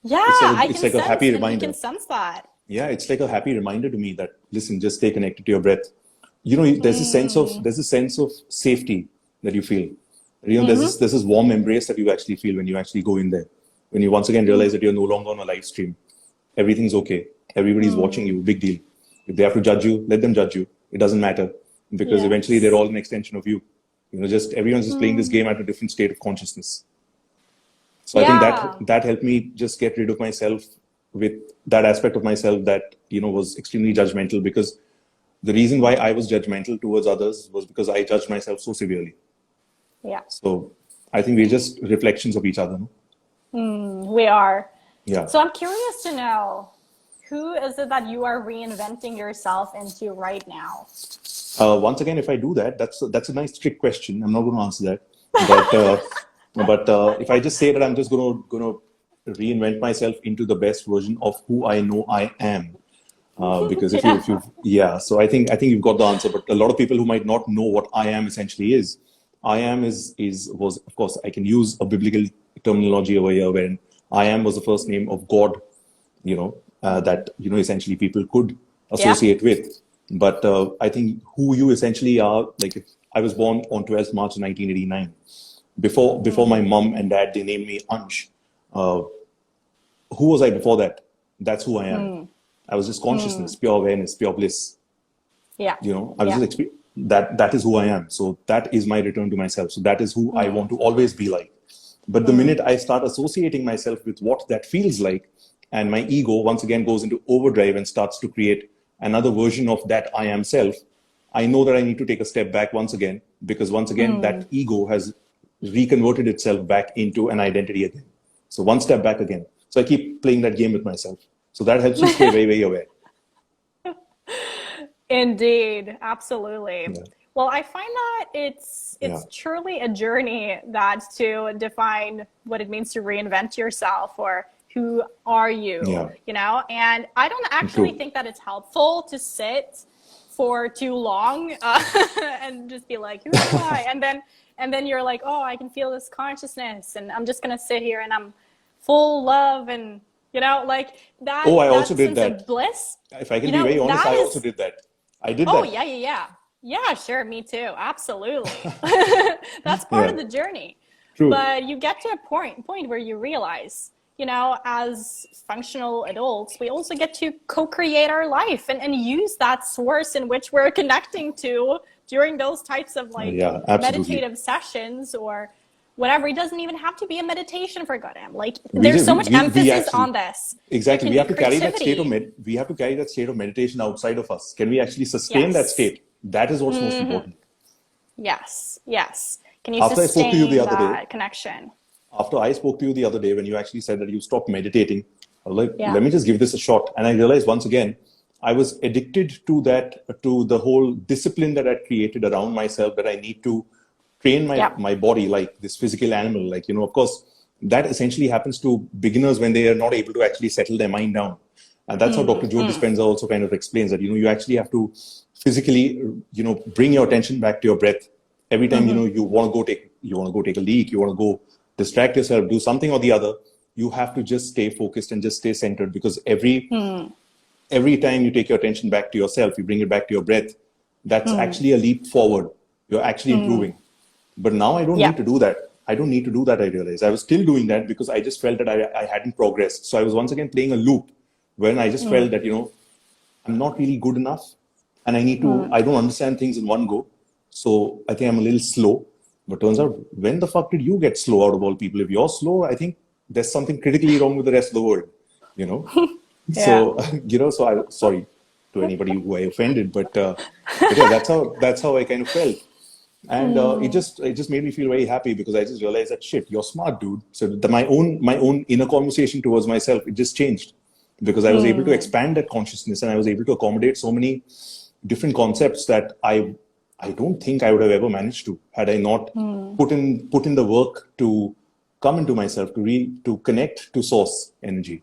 Yeah, I It's can like a happy sense, and you can reminder. sense that. Yeah, it's like a happy reminder to me that, listen, just stay connected to your breath. There's a sense of safety that you feel. There's this warm embrace that you actually feel when you actually go in there. When you once again realize that you're no longer on a live stream. Everything's okay. Everybody's watching you. Big deal. If they have to judge you, let them judge you. it doesn't matter, because eventually they're all an extension of you. Just everyone's just playing this game at a different state of consciousness. So I think Yeah. that helped me just get rid of myself, with that aspect of myself that, was extremely judgmental, because the reason why I was judgmental towards others was because I judged myself so severely. Yeah. So I think we're just reflections of each other. No? We are. Yeah. So I'm curious to know, who is it that you are reinventing yourself into right now? Once again, if I do that, that's a nice trick question. I'm not going to answer that. But if I just say that I'm just going to reinvent myself into the best version of who I know I am, because if you yeah, so I think you've got the answer. But a lot of people who might not know what I am essentially is, I am was, of course, I can use a biblical terminology over here, when I am was the first name of God, that essentially people could associate with. But I think who you essentially are, like, if I was born on 12th March 1989. Before my mom and dad, they named me Aansh. Who was I before that? That's who I am. I was just consciousness, pure awareness, pure bliss. Yeah. I was just that is who I am. So that is my return to myself. So that is who I want to always be like. But the minute I start associating myself with what that feels like, and my ego once again goes into overdrive and starts to create another version of that I am self, I know that I need to take a step back once again, because once again, that ego has reconverted itself back into an identity again. So one step back again. So I keep playing that game with myself. So that helps me stay very, very aware. Indeed, absolutely. Yeah. Well, I find that it's truly a journey, that to define what it means to reinvent yourself, or who are you, and I don't actually think that it's helpful to sit for too long and just be like, who am I? And then you're like, oh, I can feel this consciousness, and I'm just going to sit here and I'm full love, and like that. Oh, I that also did sense that. of bliss. If I can be very honest, I also did that. I did that. Oh, yeah, sure, me too, absolutely. That's part of the journey. True. But you get to a point where you realize, as functional adults, we also get to co-create our life and use that source in which we're connecting to during those types of meditative sessions or whatever. It doesn't even have to be a meditation, for goddamn. Like, there's so much emphasis on this. Exactly. We have to carry that state of meditation outside of us. Can we actually sustain that state? That is what's most important. Yes. Can you sustain that connection? After I spoke to you the other day, when you actually said that you stopped meditating, I was like, let me just give this a shot. And I realized once again, I was addicted to the whole discipline that I'd created around myself, that I need to train my body like this physical animal. Like, of course, that essentially happens to beginners when they are not able to actually settle their mind down. And that's how Dr. Joe Dispenza also kind of explains that, you actually have to physically, bring your attention back to your breath. Every time, you want to go take a leak, you want to go distract yourself, do something or the other, you have to just stay focused and just stay centered, because every time you take your attention back to yourself, you bring it back to your breath, that's actually a leap forward. You're actually improving. But now I don't need to do that. I realized I was still doing that because I just felt that I hadn't progressed. So I was once again playing a loop when I just felt that, I'm not really good enough, and I don't understand things in one go. So I think I'm a little slow. But turns out, when the fuck did you get slow out of all people? If you're slow, I think there's something critically wrong with the rest of the world, So, so I'm sorry to anybody who I offended, but that's how I kind of felt. And it just made me feel very happy, because I just realized that, shit, you're smart, dude. So my own inner conversation towards myself, it just changed, because I was able to expand that consciousness, and I was able to accommodate so many different concepts that I don't think I would have ever managed to, had I not put in the work to come into myself, to connect to source energy.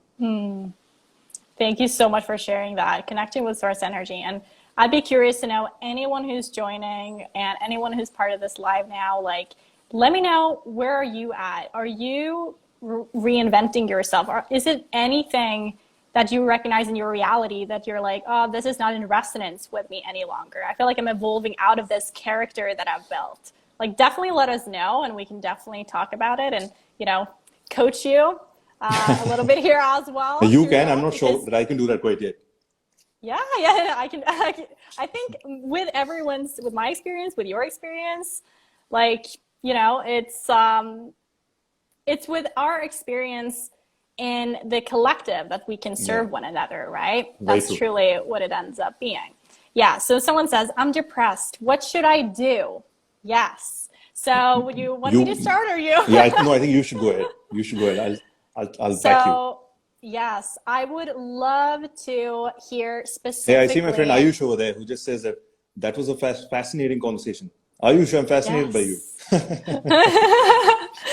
Thank you so much for sharing that, connecting with source energy. And I'd be curious to know, anyone who's joining and anyone who's part of this live now, like, let me know, where are you at? Are you reinventing yourself? Or is it anything that you recognize in your reality that you're like, oh, this is not in resonance with me any longer? I feel like I'm evolving out of this character that I've built. Like, definitely let us know, and we can definitely talk about it and, coach you a little bit here as well. You can. I'm not sure that I can do that quite yet. Yeah, I think with my experience, with your experience, like, it's with our experience in the collective that we can Yeah, serve one another, right? very That's true. truly what it ends up being. Yeah, so someone says, I'm depressed. What should I do? Yes. So would you want me to You, start or you? yeah, no, I think you should go ahead. You should go ahead. I'll back you. So, yes, I would love to hear Hey, I see my friend specifically. Ayush over there who just says that that was a fascinating conversation. Ayush, I'm fascinated by you. Yes.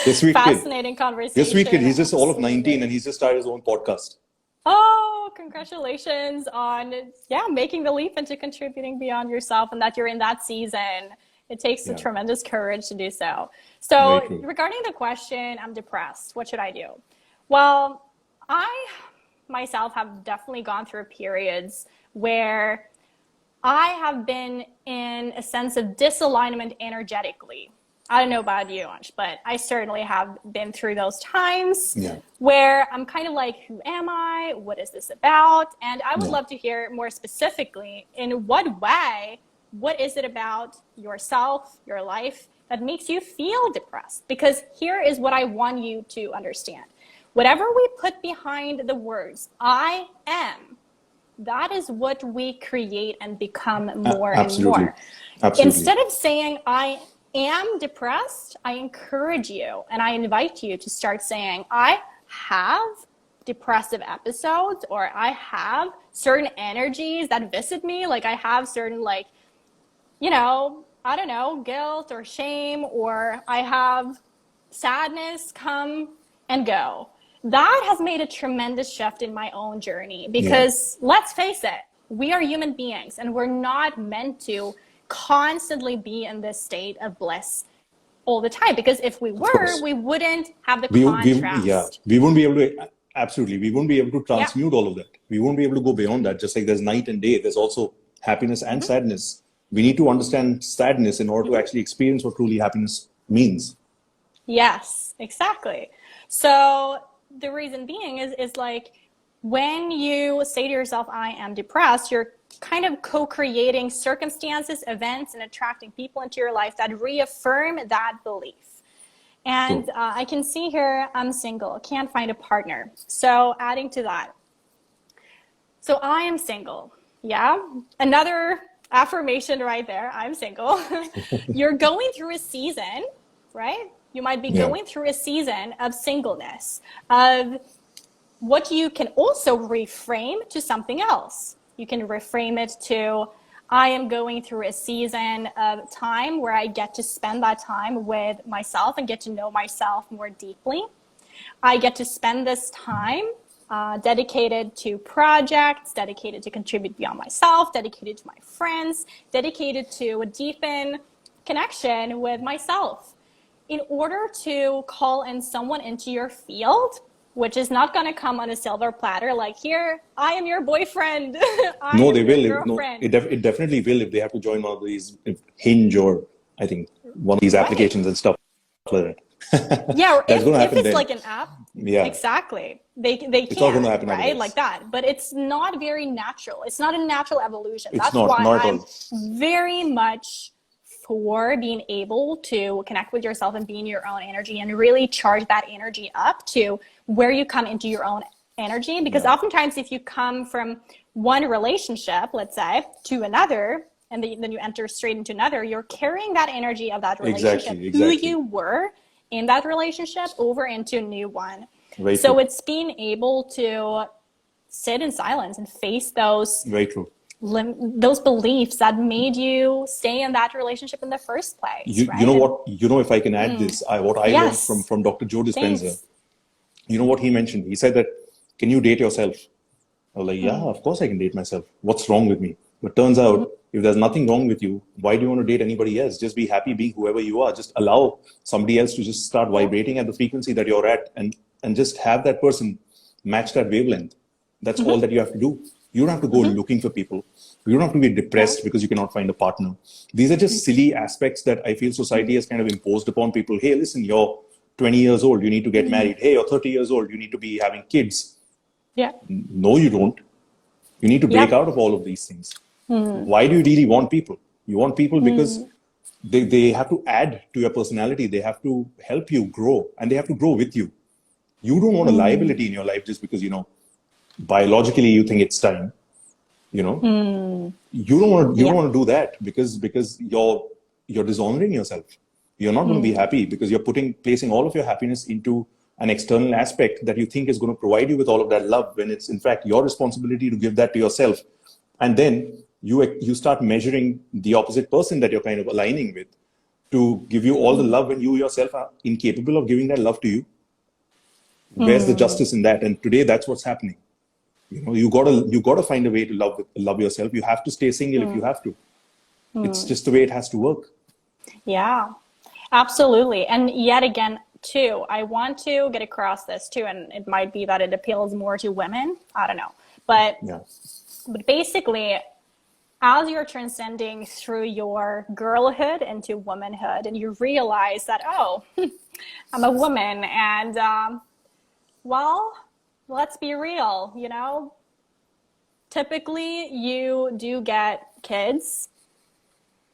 You're a sweet kid. Fascinating You're a sweet kid. conversation. He's just all of 19 Absolutely. and he's just started his own podcast. Oh, congratulations on, yeah, making the leap into contributing beyond yourself and that you're in that season. It takes a Yeah, tremendous courage to do so. very So, true. regarding the question, I'm depressed. What should I do? Well, I myself have definitely gone through periods where I have been in a sense of disalignment energetically. I don't know about you, Ansh, but I certainly have been through those times Yeah, where I'm kind of like, who am I? What is this about? And I would yeah, love to hear more specifically in what way, what is it about yourself, your life, that makes you feel depressed? Because here is what I want you to understand. Whatever we put behind the words, I am, that is what we create and become more and absolutely. more. Absolutely. Instead of saying, I am depressed, I encourage you and I invite you to start saying, I have depressive episodes, or I have certain energies that visit me. Like I have certain, like, I don't know, guilt or shame, or I have sadness come and go. That has made a tremendous shift in my own journey Yeah, because let's face it, we are human beings and we're not meant to constantly be in this state of bliss all the time, because if we of were, course. we wouldn't have the Yeah, contrast. we won't be able to, absolutely, we won't be able to Yeah. transmute all of that. We won't be able to go beyond that. Just like there's night and day, there's also happiness and Mm-hmm. sadness. We need to understand sadness in order to Mm-hmm. actually experience what truly happiness means. Yes, exactly. So the reason being is like when you say to yourself, I am depressed, you're kind of co-creating circumstances, events, and attracting people into your life that reaffirm that belief. True. And I can see here, I'm single, can't find a partner. So adding to that, so I am single. Yeah. Another affirmation right there. I'm single. You're going through a season, right? You might be Yeah. going through a season of singleness, of what you can also reframe to something else. You can reframe it to, I am going through a season of time where I get to spend that time with myself and get to know myself more deeply. I get to spend this time dedicated to projects, dedicated to contribute beyond myself, dedicated to my friends, dedicated to a deepen connection with myself. In order to call in someone into your field, which is not going to come on a silver platter, like, here, I am your boyfriend, I No, am they your will. No, girlfriend. it definitely will if they have to join one of these Hinge or I think one of these Right. applications and stuff like that. Yeah, or That's going to if happen it's then. like an app, Yeah, exactly. They it's all going to can, happen right? Like otherwise. that. But it's not very natural. It's not a natural evolution. It's That's why not at I'm all. very much for being able to connect with yourself and be in your own energy and really charge that energy up to where you come into your own energy. Because Yeah, oftentimes if you come from one relationship, let's say, to another, and then you enter straight into another, you're carrying that energy of that relationship, exactly, who exactly. you were in that relationship, over into a new one. Very So true. it's being able to sit in silence and face Very true. those beliefs that made you stay in that relationship in the first place, You right? know And what? You know, if I can add this, what I learned yes, from Dr. Joe Dispenza, thanks. you know what he mentioned? He said that, can you date yourself? I was like, yeah, of course I can date myself. What's wrong with me? But turns out, if there's nothing wrong with you, why do you want to date anybody else? Just be happy being whoever you are. Just allow somebody else to just start Yeah. vibrating at the frequency that you're at, and just have that person match that wavelength. That's all Mm-hmm. that you have to do. You don't have to go Mm-hmm. looking for people. You don't have to be No. depressed because you cannot find a partner. These are just silly aspects that I feel society has kind of imposed upon people. Hey, listen, you're 20 years old, you need to get married. Hey, you're 30 years old, you need to be having kids. Yeah. No, you don't. You need to break Yep. out of all of these things. Why do you really want people? You want people because they have to add to your personality. They have to help you grow, and they have to grow with you. You don't want a liability in your life just because, biologically you think it's time. You know, you don't Yep. want to do that because you're dishonoring yourself. You're not going to be happy because you're placing all of your happiness into an external aspect that you think is going to provide you with all of that love, when it's in fact your responsibility to give that to yourself. And then you start measuring the opposite person that you're kind of aligning with to give you all the love when you yourself are incapable of giving that love to you. Where's the justice in that? And today that's what's happening. You gotta find a way to love yourself. You have to stay single if you have to. It's just the way it has to work. Yeah, absolutely. And yet again, too, I want to get across this too, and it might be that it appeals more to women. I don't know. But Yeah. but basically, as you're transcending through your girlhood into womanhood, and you realize that, oh, I'm a woman, and well, let's be real, typically you do get kids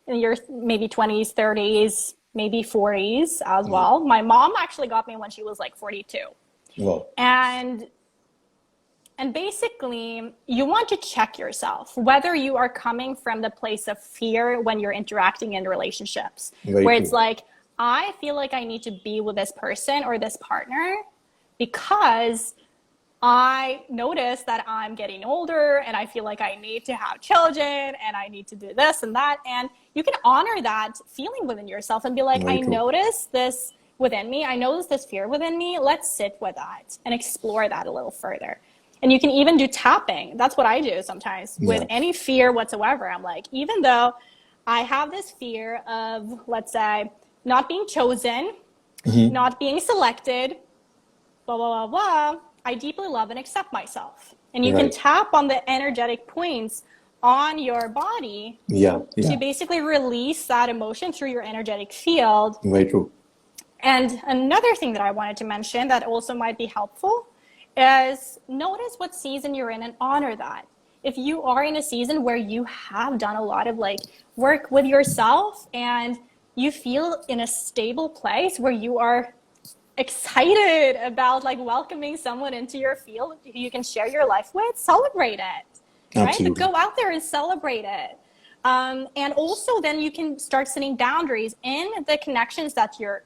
in your maybe 20s, 30s, maybe 40s as well. My mom actually got me when she was like 42. Well, And basically, you want to check yourself whether you are coming from the place of fear when you're interacting in relationships, very where true. it's like, I feel like I need to be with this person or this partner because I notice that I'm getting older and I feel like I need to have children and I need to do this and that. And you can honor that feeling within yourself and be like, Very I true. notice this within me. I notice this fear within me. Let's sit with that and explore that a little further. And you can even do tapping. That's what I do sometimes with Yeah. any fear whatsoever. I'm like, even though I have this fear of, let's say, not being chosen, not being selected, blah, blah, blah, blah, I deeply love and accept myself. And you can Right. tap on the energetic points on your body Yeah. to Yeah. basically release that emotion through your energetic field. Very true. And another thing that I wanted to mention that also might be helpful is notice what season you're in and honor that. If you are in a season where you have done a lot of like work with yourself and you feel in a stable place where you are excited about like welcoming someone into your field who you can share your life with, celebrate it, right? Absolutely. Go out there and celebrate it. And also then you can start setting boundaries in the connections that you're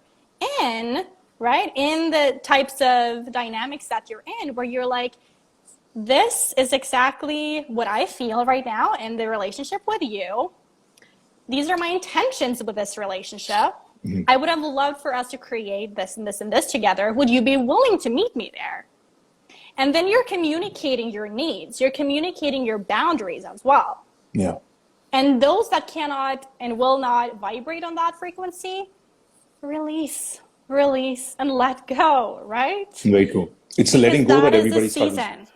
in, right? In the types of dynamics that you're in, where you're like, this is exactly what I feel right now in the relationship with you. These are my intentions with this relationship. I would have loved for us to create this and this and this together. Would you be willing to meet me there? And then you're communicating your needs. You're communicating your boundaries as well. Yeah. And those that cannot and will not vibrate on that frequency, release, and let go, right? Very true. It's a Because letting go that that is the everybody struggles with. season.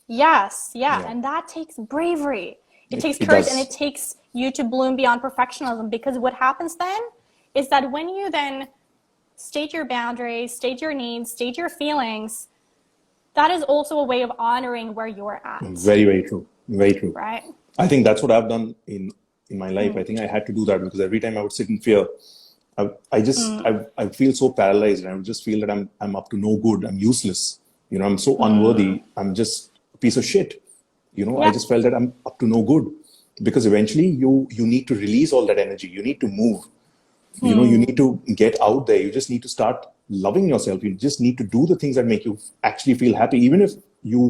Yes, yeah. Yeah. And that takes bravery. It takes It courage, and does. it takes you to bloom beyond perfectionism, because what happens then is that when you then state your boundaries, state your needs, state your feelings, that is also a way of honoring where you're at, Very, very true. Very true. right? I think that's what I've done in my life. I think I had to do that because every time I would sit in fear, I feel so paralyzed, and I would just feel that I'm up to no good. I'm useless. I'm so unworthy. I'm just a piece of shit. I Yeah. just felt that I'm up to no good, because eventually you need to release all that energy. You need to move. You need to get out there. You just need to start loving yourself. You just need to do the things that make you actually feel happy, even if you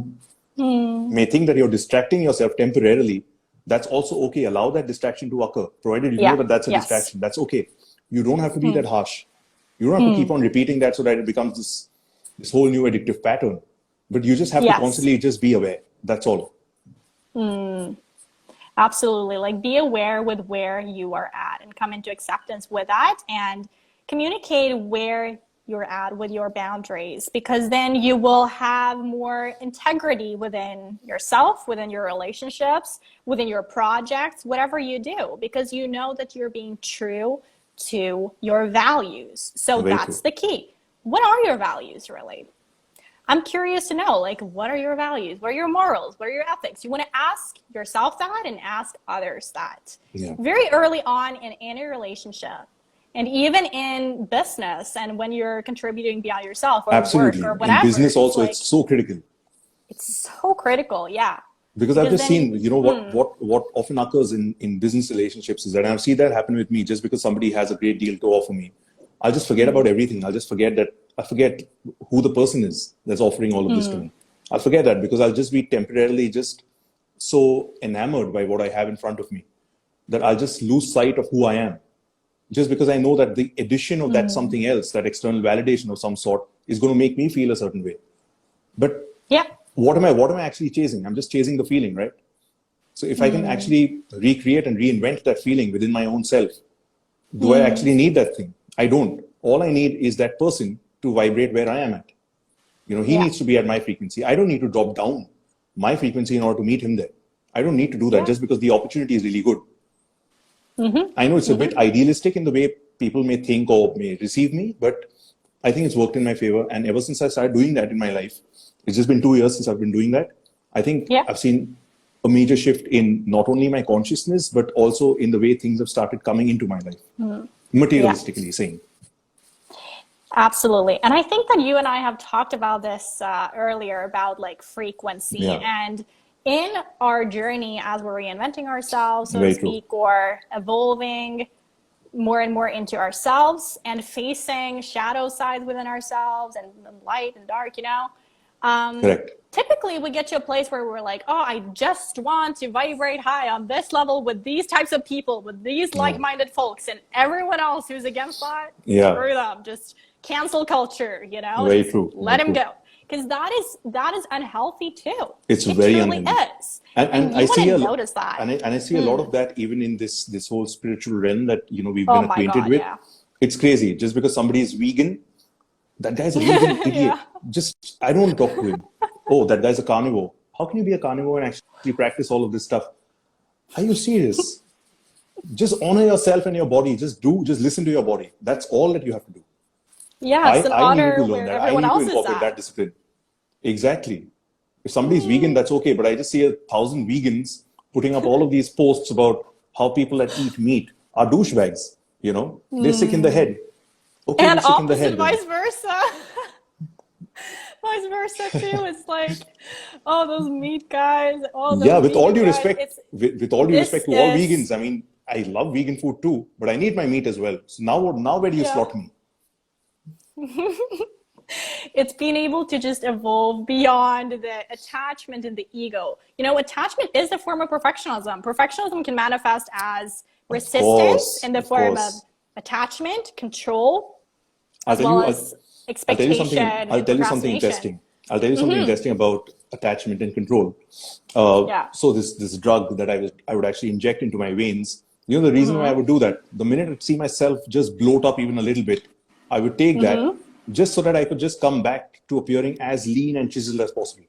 may think that you're distracting yourself temporarily. That's also okay. Allow that distraction to occur, provided you know Yeah. that that's a Yes. distraction. That's okay. You don't have to be that harsh. You don't have to keep on repeating that so that it becomes this whole new addictive pattern. But you just have to Yes. constantly just be aware. That's all. Absolutely. Like, be aware with where you are at and come into acceptance with that, and communicate where you're at with your boundaries, because then you will have more integrity within yourself, within your relationships, within your projects, whatever you do, because you know that you're being true to your values. So Very that's true. the key. What are your values really? I'm curious to know, like, what are your values? What are your morals? What are your ethics? You want to ask yourself that and ask others that Yeah. very early on in any relationship. And even in business and when you're contributing beyond yourself or work or Absolutely. In whatever, business it's also, it's like, so critical. it's so critical. Yeah. Because I've Because just then, seen, what often occurs in business relationships is that I've seen that happen with me. Just because somebody has a great deal to offer me, I'll just forget about everything. I'll just forget that I forget who the person is that's offering all of this to me. I'll forget that because I'll just be temporarily just so enamored by what I have in front of me that I'll just lose sight of who I am. Just because I know that the addition of that something else, that external validation of some sort, is going to make me feel a certain way. But yeah. what am I actually chasing? I'm just chasing the feeling, right? So if I can actually recreate and reinvent that feeling within my own self, do I actually need that thing? I don't. All I need is that person to vibrate where I am at. He Yeah. needs to be at my frequency. I don't need to drop down my frequency in order to meet him there. I don't need to do that Yeah. just because the opportunity is really good. I know it's a bit idealistic in the way people may think or may receive me, but I think it's worked in my favor. And ever since I started doing that in my life, it's just been 2 years since I've been doing that. I think Yeah. I've seen a major shift in not only my consciousness, but also in the way things have started coming into my life, Yeah. materialistically saying. Absolutely. And I think that you and I have talked about this earlier about like frequency. Yeah, And in our journey as we're reinventing ourselves, so to very true. speak, or evolving more and more into ourselves and facing shadow sides within ourselves and light and dark, Correct. typically we get to a place where we're like, oh, I just want to vibrate high on this level with these types of people, with these Yeah. like-minded folks, and everyone else who's against that, Yeah, screw them. Just cancel culture, very just true. let Very him true. go. Because that is unhealthy too. It's It very truly unhealthy. is. And And I you want see to a notice that. and I see a lot of that even in this whole spiritual realm that we've Oh been my acquainted God, with. yeah. It's crazy. Just because somebody is vegan, that guy's a vegan Yeah. idiot. Just I don't talk to him. Oh, that guy's a carnivore. How can you be a carnivore and actually practice all of this stuff? Are you serious? Just honor yourself and your body. Just listen to your body. That's all that you have to do. Yes, and I needed to honor learn where that. I everyone need to else is incorporate at. that discipline. Exactly. If somebody's vegan, that's okay. But I just see 1,000 vegans putting up all of these posts about how people that eat meat are douchebags. They're sick in the head. Okay, And be sick in the opposite, head then. vice versa. Vice versa too. It's like, oh, those meat guys, oh, Yeah, those with all vegan due guys. respect, with all due This respect to all is, vegans, I mean, I love vegan food too, but I need my meat as well. So now where do you yeah. slot me? It's being able to just evolve beyond the attachment and the ego. Attachment is a form of perfectionism. Perfectionism can manifest as resistance in the Of form of course. attachment, control, I'll as tell well you. as I'll tell you expectation something. I'll and tell you something procrastination. interesting. I'll tell you something interesting about attachment and control. Yeah. So this drug that I would actually inject into my veins. The reason why I would do that. The minute I see myself just bloat up even a little bit, I would take that just so that I could just come back to appearing as lean and chiseled as possible.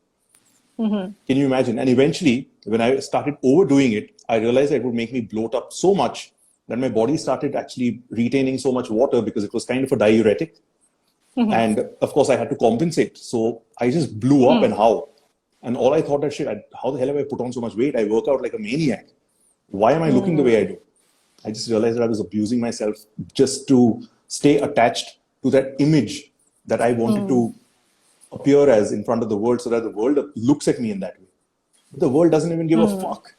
Can you imagine? And eventually, when I started overdoing it, I realized it would make me bloat up so much that my body started actually retaining so much water because it was kind of a diuretic. And of course, I had to compensate. So I just blew up and how. And all I thought that shit, how the hell have I put on so much weight? I work out like a maniac. Why am I looking the way I do? I just realized that I was abusing myself just to stay attached to that image that I wanted to appear as in front of the world so that the world looks at me in that way. But the world doesn't even give a fuck.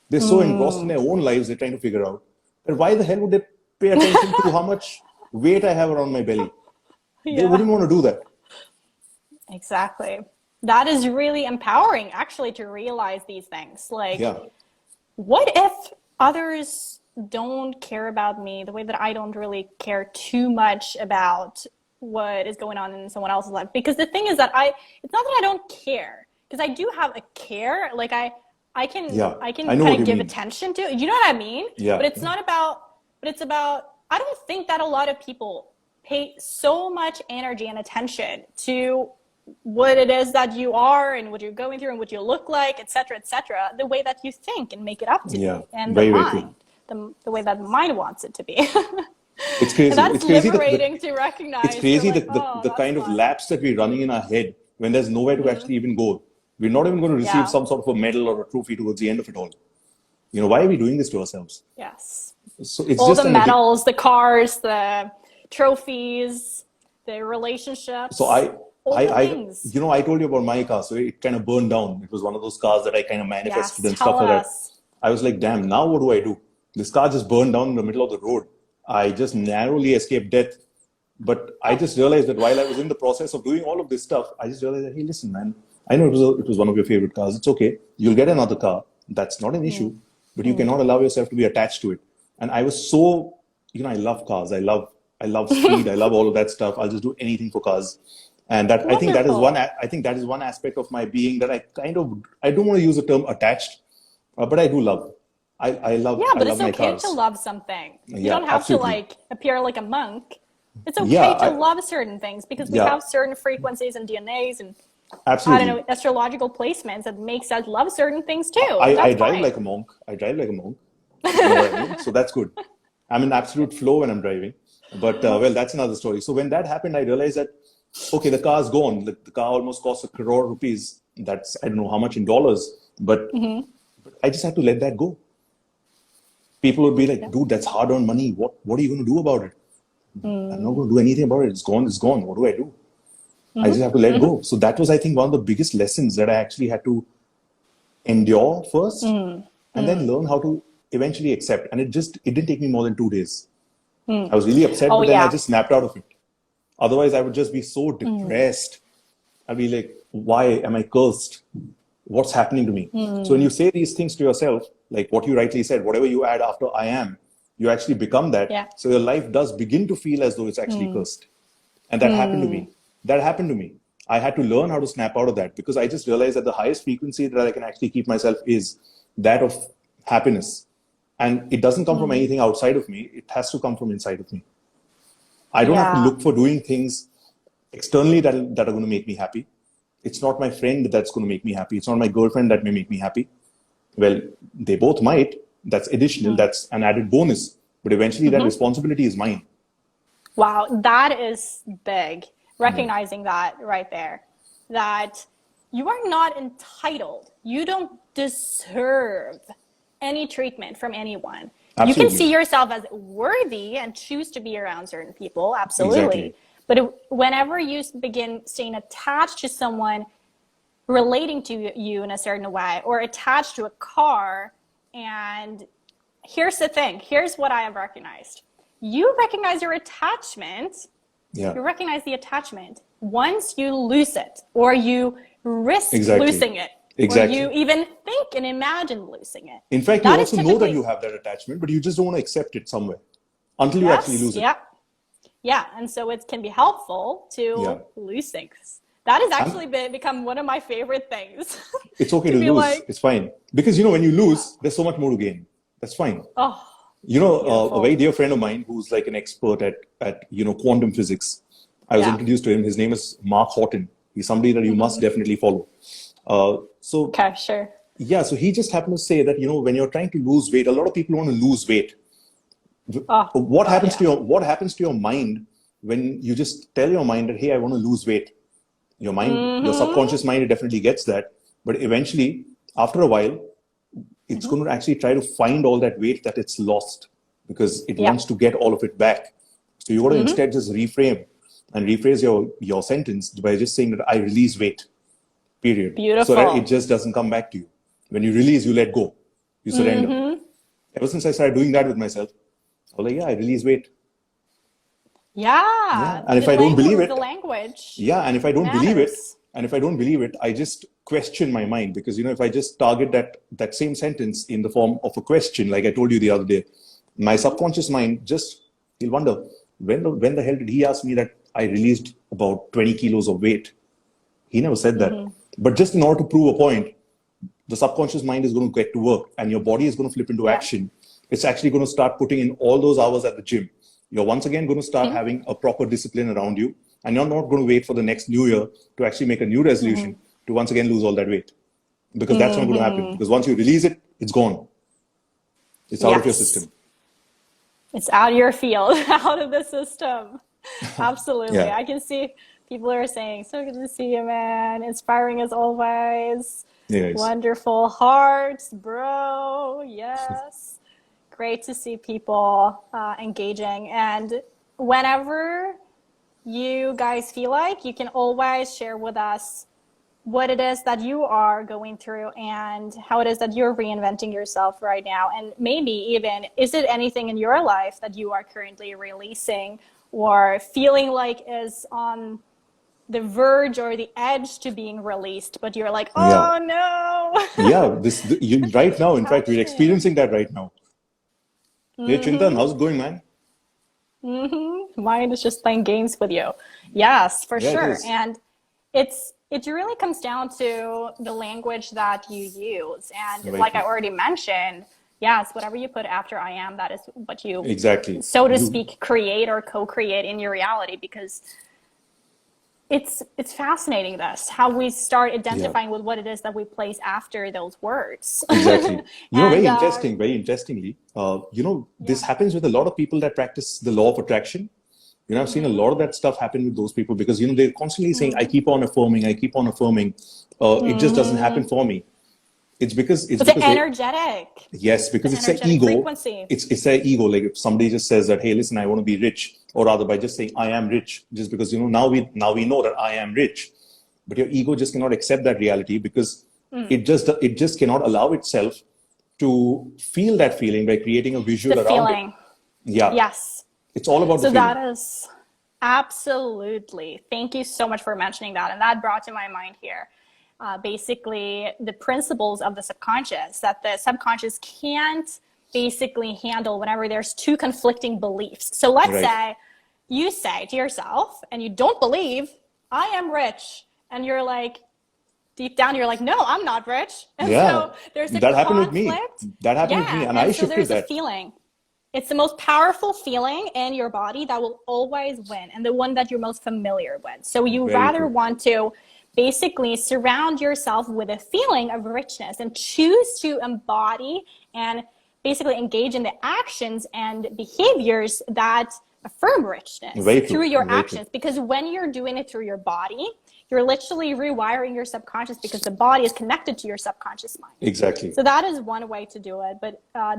They're so engrossed in their own lives, they're trying to figure out. But why the hell would they pay attention to how much weight I have around my belly? They Yeah. wouldn't want to do that. Exactly. That is really empowering, actually, to realize these things. Like, Yeah. what if others don't care about me the way that I don't really care too much about what is going on in someone else's life? Because the thing is that it's not that I don't care, because I do have a care. Like I can Yeah. I I can know kind what of you give mean. attention to it. You know what I mean? Yeah. But it's not about, but it's about, I don't think that a lot of people pay so much energy and attention to what it is that you are and what you're going through and what you look like, et cetera, the way that you think and make it up to Yeah. be, and the Very, very true. mind, the way that the mind wants it to be. It's And crazy. that's It's crazy liberating to it's recognize. You're crazy like, that oh, the that's kind of fun. laps that we're running in our head when there's nowhere to actually even go. We're not even going to receive Yeah. some sort of a medal or a trophy towards the end of it all. Why are we doing this to ourselves? Yes. So it's All just the medals, the cars, the trophies, the relationships, So all the things. I told you about my car. So it kind of burned down. It was one of those cars that I kind of manifested Yes, and stuff tell like that. us. I was like, damn, now what do I do? This car just burned down in the middle of the road. I just narrowly escaped death. But I just realized that while I was in the process of doing all of this stuff, I just realized that, hey, listen, man, I know it was one of your favorite cars. It's okay. You'll get another car. That's not an issue. But you cannot allow yourself to be attached to it. And I was so, I love cars. I love speed. I love all of that stuff. I'll just do anything for cars. And that I think that is Wonderful. I think that is one aspect of my being that I don't want to use the term attached, but I do love. I Yeah, but love it's my okay cars. to love something. You Yeah, don't have to absolutely. like appear like a monk. It's Yeah, okay to love certain things because we yeah, have certain frequencies and DNAs and I don't absolutely. know, astrological placements that makes us love certain things too. I That's drive fine. like a monk. I drive like a monk. You know what I mean? So that's good. I'm in absolute flow when I'm driving. But well, that's another story. So when that happened, I realized that okay, the car's gone. The car almost cost 1 crore rupees. That's I don't know how much in dollars, but I just had to let that go. People would be like, Yeah. dude, that's hard-earned money. What are you going to do about it? I'm not going to do anything about it. It's gone. It's gone. What do I do? I just have to let go. So that was, I think, one of the biggest lessons that I actually had to endure first, and then learn how to eventually accept. And it didn't take me more than 2 days. I was really upset, Oh but then I yeah. just snapped out of it. Otherwise, I would just be so depressed. I'd be like, why am I cursed? What's happening to me? So when you say these things to yourself, like what you rightly said, whatever you add after I am, you actually become that. Yeah. So your life does begin to feel as though it's actually cursed. And that happened to me. That happened to me. I had to learn how to snap out of that because I just realized that the highest frequency that I can actually keep myself is that of happiness. And it doesn't come from anything outside of me. It has to come from inside of me. I don't have to Yeah. look for doing things externally that are going to make me happy. It's not my friend that's going to make me happy. It's not my girlfriend that may make me happy. Well, they both might. That's additional. That's an added bonus. But eventually that responsibility is mine. Wow, that is big. Recognizing that right there. That you are not entitled. You don't deserve any treatment from anyone. You can Absolutely. see yourself as worthy and choose to be around certain people, absolutely. Exactly. But whenever you begin staying attached to someone relating to you in a certain way or attached to a car, and here's the thing, here's what I have recognized. You recognize your attachment, Yeah. you recognize the attachment once you lose it or you risk Exactly. losing it. Exactly. Or you even think and imagine losing it. In fact, you That is also know that typically, you have that attachment, but you just don't want to accept it somewhere until you actually yes, lose it. yeah. Yeah, and so it can be helpful to Yeah. lose things. That has And actually become one of my favorite things. it's okay To to be lose. like, It's fine. Because, when you lose, there's so much more to gain. That's fine. oh, A very beautiful. dear friend of mine who's like an expert at quantum physics. I was Yeah. introduced to him. His name is Mark Horton. He's somebody that you must definitely follow. So Okay, sure. yeah, so he just happened to say that, when you're trying to lose weight, a lot of people want to lose weight. Oh, What God, happens yeah. to your mind when you just tell your mind that, hey, I want to lose weight? Your mind, your subconscious mind, it definitely gets that. But eventually, after a while, it's going to actually try to find all that weight that it's lost because it Yeah. wants to get all of it back. So you got to instead just reframe and rephrase your sentence by just saying that I release weight, period. So that it Beautiful. just doesn't come back to you. When you release, you let go, you surrender. Ever since I started doing that with myself, I was like, yeah, I release weight. Yeah, Yeah. And if I don't believe the it, language yeah. And if I don't believe it, matters. I just question my mind because, if I just target that same sentence in the form of a question, like I told you the other day, my subconscious mind he'll wonder, when the hell did he ask me that I released about 20 kilos of weight? He never said that. But just in order to prove a point, the subconscious mind is going to get to work and your body is going to flip into Yeah. action. It's actually going to start putting in all those hours at the gym. You're once again going to start having a proper discipline around you. And you're not going to wait for the next new year to actually make a new resolution to once again lose all that weight. Because that's not going to happen. Because once you release it, it's gone. It's out of your Yes. system. It's out of your field, out of the system. Absolutely. Yeah. I can see People are saying, so good to see you, man. Inspiring as always. Yes. Wonderful hearts, bro. Yes. Great to see people engaging. And whenever you guys feel like, you can always share with us what it is that you are going through and how it is that you're reinventing yourself right now. And maybe even, is it anything in your life that you are currently releasing or feeling like is on the verge or the edge to being released, but you're like, Yeah. oh no. Yeah. Right now, in fact, we're Attachment. experiencing that right now. Hey, Chintan, how's it going, man? Mind is just playing games with you. Yes, for Yeah, it sure. is. And it really comes down to the language that you use. And Very like I true. already mentioned, yes, whatever you put after I am, that is what you, Exactly. so to You, speak, create or co-create in your reality, because it's fascinating this how we start yeah. identifying with what it is that we place after those words. Exactly. And Very interestingly, this yeah. happens with a lot of people that practice the law of attraction. I've seen a lot of that stuff happen with those people because, they're constantly saying, I keep on affirming. It just doesn't happen for me. It's It's an because they, energetic, yes, it's because an it's their energetic ego. frequency. It's their ego. Like if somebody just says that, hey, listen, I want to be rich, or rather by just saying I am rich, just because now we know that I am rich, but your ego just cannot accept that reality because it just cannot allow itself to feel that feeling by creating a The visual around it. feeling. Yeah, Yes. it's all about the So that feeling. is absolutely. Thank you so much for mentioning that. And that brought to my mind here basically the principles of the subconscious that the subconscious can't basically handle whenever there's two conflicting beliefs. So let's Right. say you say to yourself, and you don't believe, I am rich. And you're like, deep down, you're like, no, I'm not rich. And Yeah, so there's a that happened with me. conflict. That happened with me, Yeah. and I And so shifted there's a that. feeling. It's the most powerful feeling in your body that will always win and the one that you're most familiar with. So you Very rather true. want to basically surround yourself with a feeling of richness and choose to embody and basically engage in the actions and behaviors that affirm richness Very through true. your Very true. actions. Because when you're doing it through your body, you're literally rewiring your subconscious because the body is connected to your subconscious mind. Exactly. So that is one way to do it, but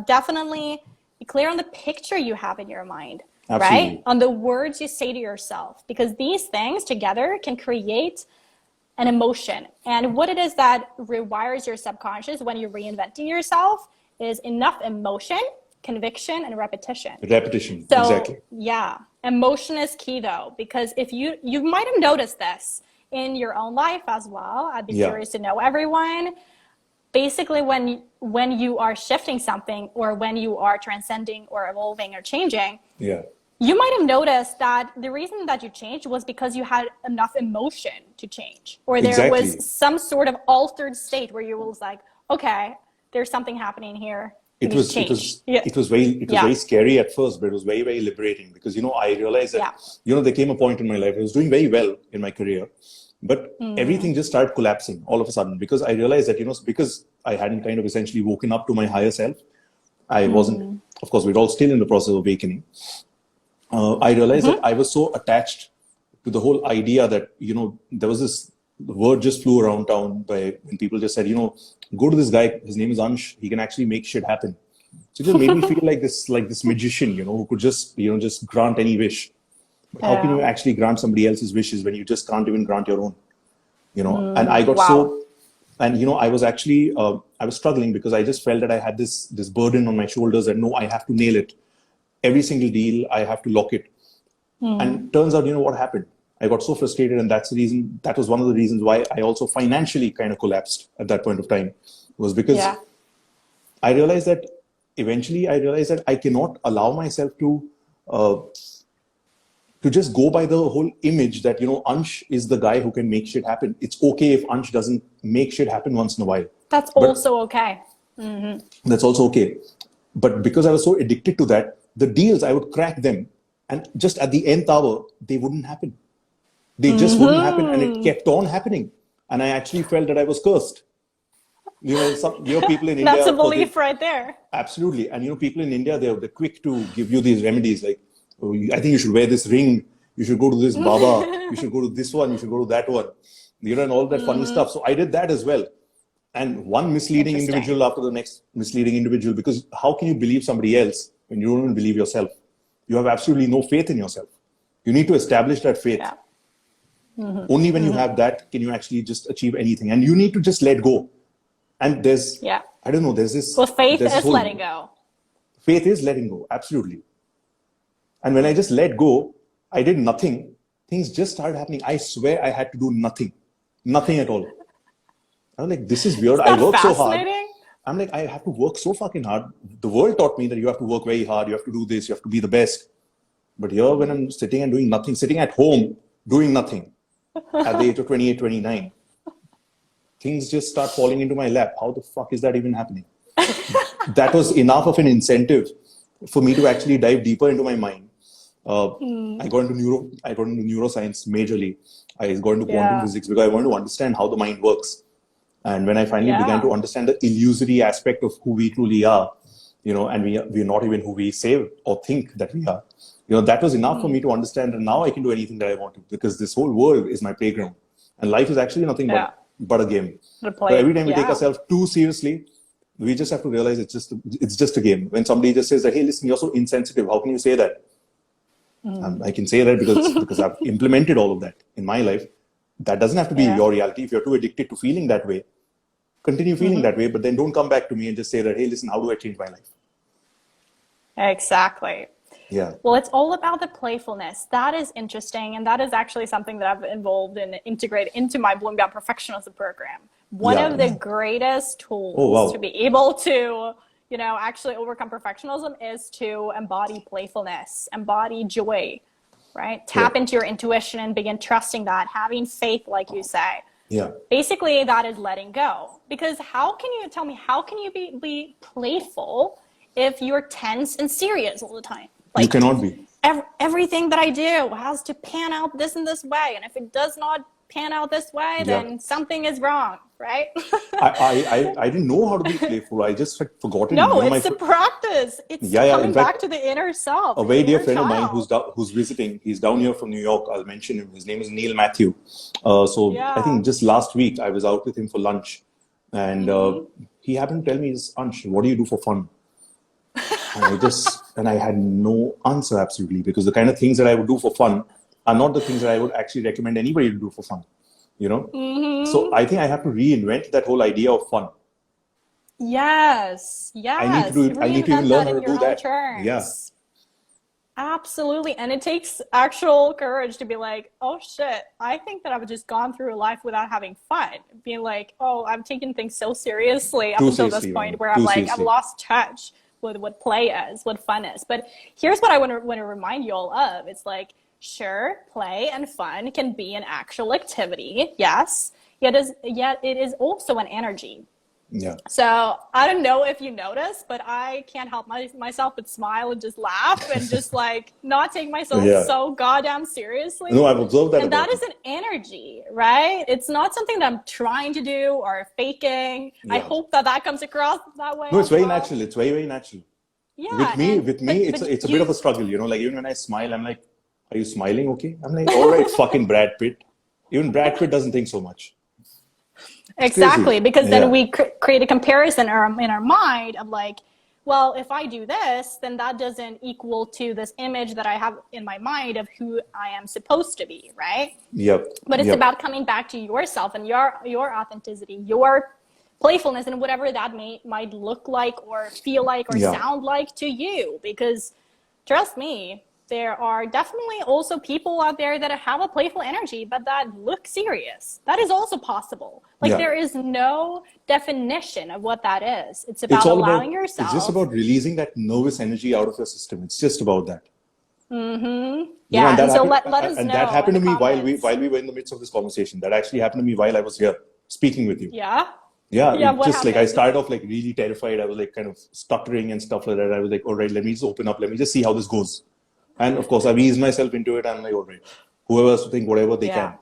definitely be clear on the picture you have in your mind, right? Absolutely. On the words you say to yourself, because these things together can create an emotion. And what it is that rewires your subconscious when you're reinventing yourself is enough emotion, conviction, and repetition. Repetition. So Exactly. yeah, emotion is key though, because if you might have noticed this in your own life as well. I'd be Yeah. curious to know everyone. Basically, when you are shifting something or when you are transcending or evolving or changing, Yeah. you might have noticed that the reason that you changed was because you had enough emotion to change, or there was Exactly. some sort of altered state where you was like, okay, there's something happening here. We It need to was it change. was Yeah. it was very scary at first, but it was very, very liberating because I realized that Yeah. there came a point in my life I was doing very well in my career, but everything just started collapsing all of a sudden because I realized that because I hadn't kind of essentially woken up to my higher self. I wasn't, of course, we're all still in the process of awakening. I realized that I was so attached to the whole idea that, there was this word just flew around town by when people just said, go to this guy, his name is Ansh, he can actually make shit happen. So it just made me feel like this magician, who could just grant any wish. But how can you Yeah. actually grant somebody else's wishes when you just can't even grant your own? And I got Wow. so, and I was actually, I was struggling because I just felt that I had this burden on my shoulders that no, I have to nail it. Every single deal, I have to lock it. And turns out, what happened? I got so frustrated, and that was one of the reasons why I also financially kind of collapsed at that point of time, was because Yeah. I realized that eventually I cannot allow myself uh, to just go by the whole image that, Ansh is the guy who can make shit happen. It's okay if Ansh doesn't make shit happen once in a while, That's but also okay. that's also okay. But because I was so addicted to that, the deals, I would crack them. And just at the nth hour, they wouldn't happen. They just wouldn't happen. And it kept on happening. And I actually felt that I was cursed. People in India, That's a of course, belief right there. absolutely. And, people in India, they're quick to give you these remedies like, oh, I think you should wear this ring. You should go to this Baba. You should go to this one. You should go to that one. And all that funny stuff. So I did that as well. And one misleading individual after the next misleading individual, because how can you believe somebody else when you don't even believe yourself? You have absolutely no faith in yourself. You need to establish that faith. Yeah. Only when you have that can you actually just achieve anything. And you need to just let go. And there's, I don't know, there's this. Well, faith is letting go. Faith is letting go. Absolutely. And when I just let go, I did nothing. Things just started happening. I swear I had to do nothing. Nothing at all. I was like, this is weird. I work so hard. I'm like, I have to work so fucking hard. The world taught me that you have to work very hard. You have to do this. You have to be the best. But here, when I'm sitting and doing nothing, sitting at home, doing nothing at the age of 28, 29, things just start falling into my lap. How the fuck is that even happening? That was enough of an incentive for me to actually dive deeper into my mind. I got into neuroscience majorly. I got into quantum physics because I wanted to understand how the mind works. And when I finally began to understand the illusory aspect of who we truly are, and we're not even who we say or think that we are, that was enough for me to understand. And now I can do anything that I want to, because this whole world is my playground. And life is actually nothing but a game. So every time we take ourselves too seriously, we just have to realize it's just a game. When somebody just says that, hey, listen, you're so insensitive, how can you say that? I can say that because I've implemented all of that in my life. That doesn't have to be your reality. If you're too addicted to feeling that way, continue feeling that way, but then don't come back to me and just say that, hey, listen, how do I change my life? Exactly. Yeah. Well, it's all about the playfulness. That is interesting. And that is actually something that I've involved and integrated into my Blowing Beyond Perfectionism program. One of the greatest tools to be able to, actually overcome perfectionism is to embody playfulness, embody joy, right? Tap into your intuition and begin trusting that, having faith, like you say. Yeah. Basically, that is letting go. Because how can you be playful if you're tense and serious all the time? You cannot be. Everything that I do has to pan out this and this way. And if it does not pan out this way, then something is wrong, right? I didn't know how to be playful. I just had forgotten. No, it's a practice. It's coming back to the inner self. A very dear friend of mine who's visiting, he's down here from New York. I'll mention him. His name is Neil Matthew. I think just last week I was out with him for lunch, and he happened to tell me, Aansh, what do you do for fun? And I had no answer absolutely, because the kind of things that I would do for fun are not the things that I would actually recommend anybody to do for fun, So I think I have to reinvent that whole idea of fun. Yes. I need to even learn how to do that. Terms. Yeah. Absolutely. And it takes actual courage to be like, oh shit, I think that I've just gone through life without having fun. Being like, oh, I'm taking things so seriously up until this point where I've lost touch with what play is, what fun is. But here's what I want to remind you all of. It's like, sure, play and fun can be an actual activity, yes, yet it is also an energy. Yeah. So I don't know if you notice, but I can't help myself but smile and just laugh and just like not take myself so goddamn seriously. No, I've observed that. And that is an energy, right? It's not something that I'm trying to do or faking. Yeah. I hope that comes across that way. No, it's very natural. It's very, very natural. Yeah. With me, it's a bit of a struggle, Like even when I smile, I'm like, are you smiling? Okay. I'm like, all right, fucking Brad Pitt. Even Brad Pitt doesn't think so much. Exactly, because then we create a comparison in our mind of like, well, if I do this, then that doesn't equal to this image that I have in my mind of who I am supposed to be, right? Yep. But it's about coming back to yourself and your authenticity, your playfulness, and whatever that might look like or feel like or sound like to you. Because trust me, there are definitely also people out there that have a playful energy, but that look serious. That is also possible. Like there is no definition of what that is. It's about allowing yourself. It's just about releasing that nervous energy out of your system. It's just about that. Mm-hmm. Yeah. And so let us know. And that happened to me while we were in the midst of this conversation. That actually happened to me while I was here speaking with you. Yeah. Yeah. Just like I started off like really terrified. I was like kind of stuttering and stuff like that. I was like, all right, let me just open up. Let me just see how this goes. And of course, I've eased myself into it. I'm like, all right, whoever has to think whatever they can.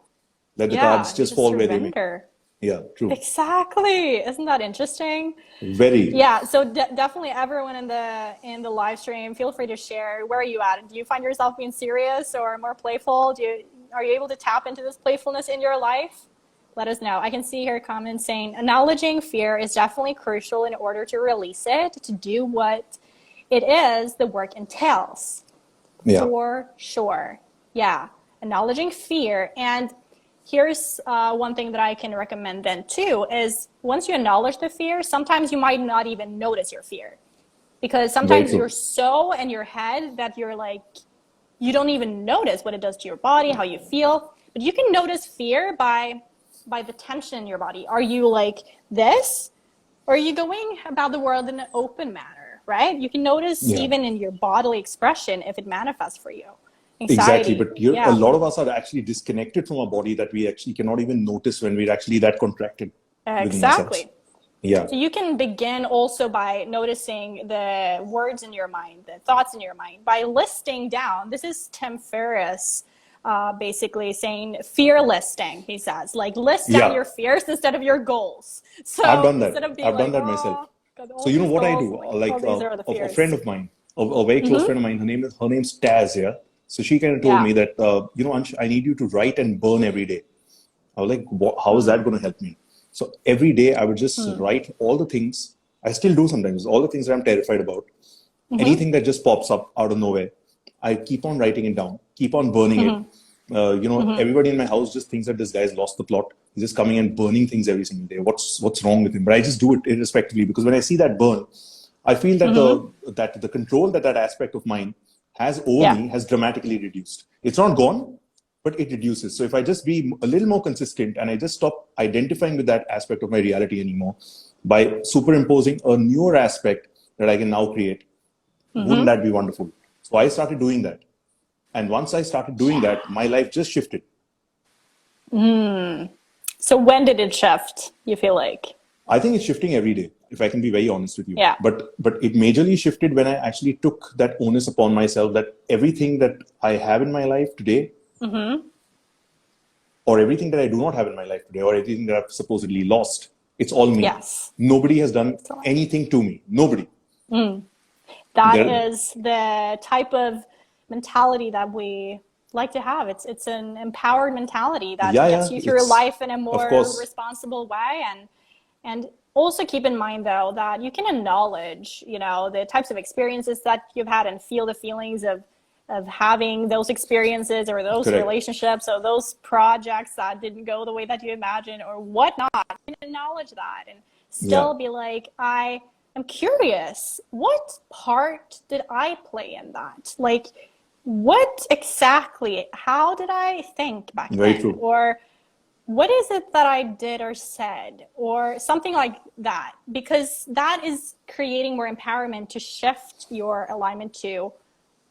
Let the cards just fall where they may. Yeah, true. Exactly. Isn't that interesting? Very. Yeah, so definitely everyone in the live stream, feel free to share. Where are you at? Do you find yourself being serious or more playful? Are you able to tap into this playfulness in your life? Let us know. I can see here comments saying acknowledging fear is definitely crucial in order to release it, to do what it is the work entails. Yeah. For sure. Yeah. Acknowledging fear. And here's one thing that I can recommend then too is once you acknowledge the fear, sometimes you might not even notice your fear because Very sometimes you're true. so in your head that you're like, you don't even notice what it does to your body, how you feel. But you can notice fear by the tension in your body. Are you like this? Or are you going about the world in an open manner, right? You can notice Yeah. even in your bodily expression if it manifests for you. Exactly. Anxiety, But a yeah, lot of us are actually disconnected from our body that we actually cannot even notice when we're actually that contracted within ourselves. exactly. Yeah. So you can begin also by noticing the words in your mind, the thoughts in your mind, by listing down. This is Tim Ferriss basically saying fear listing, he says. Like list down Yeah. your fears instead of your goals. I've So done that. instead of being I've done like, that myself. oh, got So all you know these what I goals, do? like, oh, these are the A friend fears. of mine, a very close friend of mine. Her name's Taz. Yeah. So she kind of told Yeah. me that Ansh, I need you to write and burn every day. I was like, how is that going to help me? So every day I would just write all the things. I still do sometimes, all the things that I'm terrified about. Anything that just pops up out of nowhere, I keep on writing it down, keep on burning it. Everybody in my house just thinks that this guy's lost the plot. He's just coming and burning things every single day. What's wrong with him? But I just do it irrespectively because when I see that burn, I feel that the control that aspect of mine has over Yeah. me has dramatically reduced. It's not gone, but it reduces. So if I just be a little more consistent and I just stop identifying with that aspect of my reality anymore by superimposing a newer aspect that I can now create, wouldn't that be wonderful? So I started doing that. And once I started doing Yeah. that, my life just shifted. So when did it shift, you feel like? I think it's shifting every day, if I can be very honest with you. Yeah. But it majorly shifted when I actually took that onus upon myself that everything that I have in my life today, or everything that I do not have in my life today, or everything that I've supposedly lost, it's all me. Yes. Nobody has done So anything to me. Nobody. that There, is the type of mentality that we like to have. It's an empowered mentality that yeah, gets you through it's life in a of more course responsible way. And also keep in mind though that you can acknowledge, the types of experiences that you've had and feel the feelings of having those experiences or those correct. relationships or those projects that didn't go the way that you imagined or whatnot. You can acknowledge that and Yeah, still be like, I'm curious, what part did I play in that? Like, what exactly, how did I think back very then? true. Or what is it that I did or said? Or something like that. Because that is creating more empowerment to shift your alignment to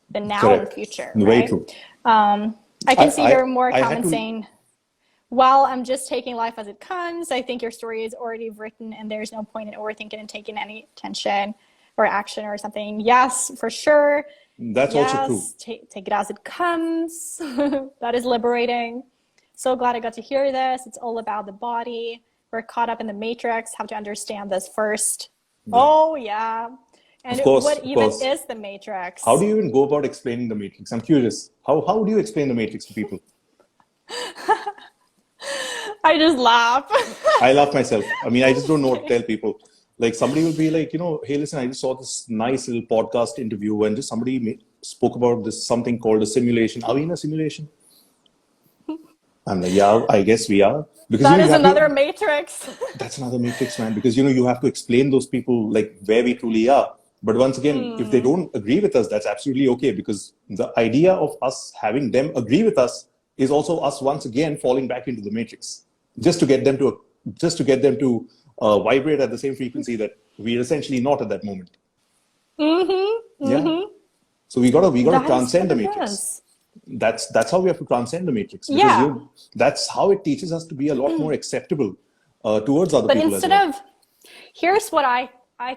the now and Correct. future, Very right? true. I I, can see here I, more I had comments to. saying, well, I'm just taking life as it comes. I think your story is already written and there's no point in overthinking and taking any attention or action or something. Yes, for sure. That's also true. Yes, take it as it comes. That is liberating. So glad I got to hear this. It's all about the body. We're caught up in the matrix. Have to understand this first. Yeah. Oh, yeah. And what Of even course. is the How do matrix? you even go about explaining the matrix? I'm curious. How do you explain the matrix to people? I just laugh. I laugh myself. I mean, I just don't know what to Okay. tell people. Like somebody will be like, hey, listen, I just saw this nice little podcast interview and just somebody spoke about this something called a simulation. Are we in a simulation? I'm like, yeah, I guess we are. Because, That you is have another to, matrix. that's another matrix, man. Because, you have to explain those people like where we truly are. But once again, if they don't agree with us, that's absolutely okay. Because the idea of us having them agree with us is also us once again falling back into the matrix, just to get them to vibrate at the same frequency that we're essentially not at that moment. Yeah. So we gotta That is transcend what the it matrix. is. That's how we have to transcend the matrix because Yeah. that's how it teaches us to be a lot more acceptable towards other But people as instead well. of, here's what I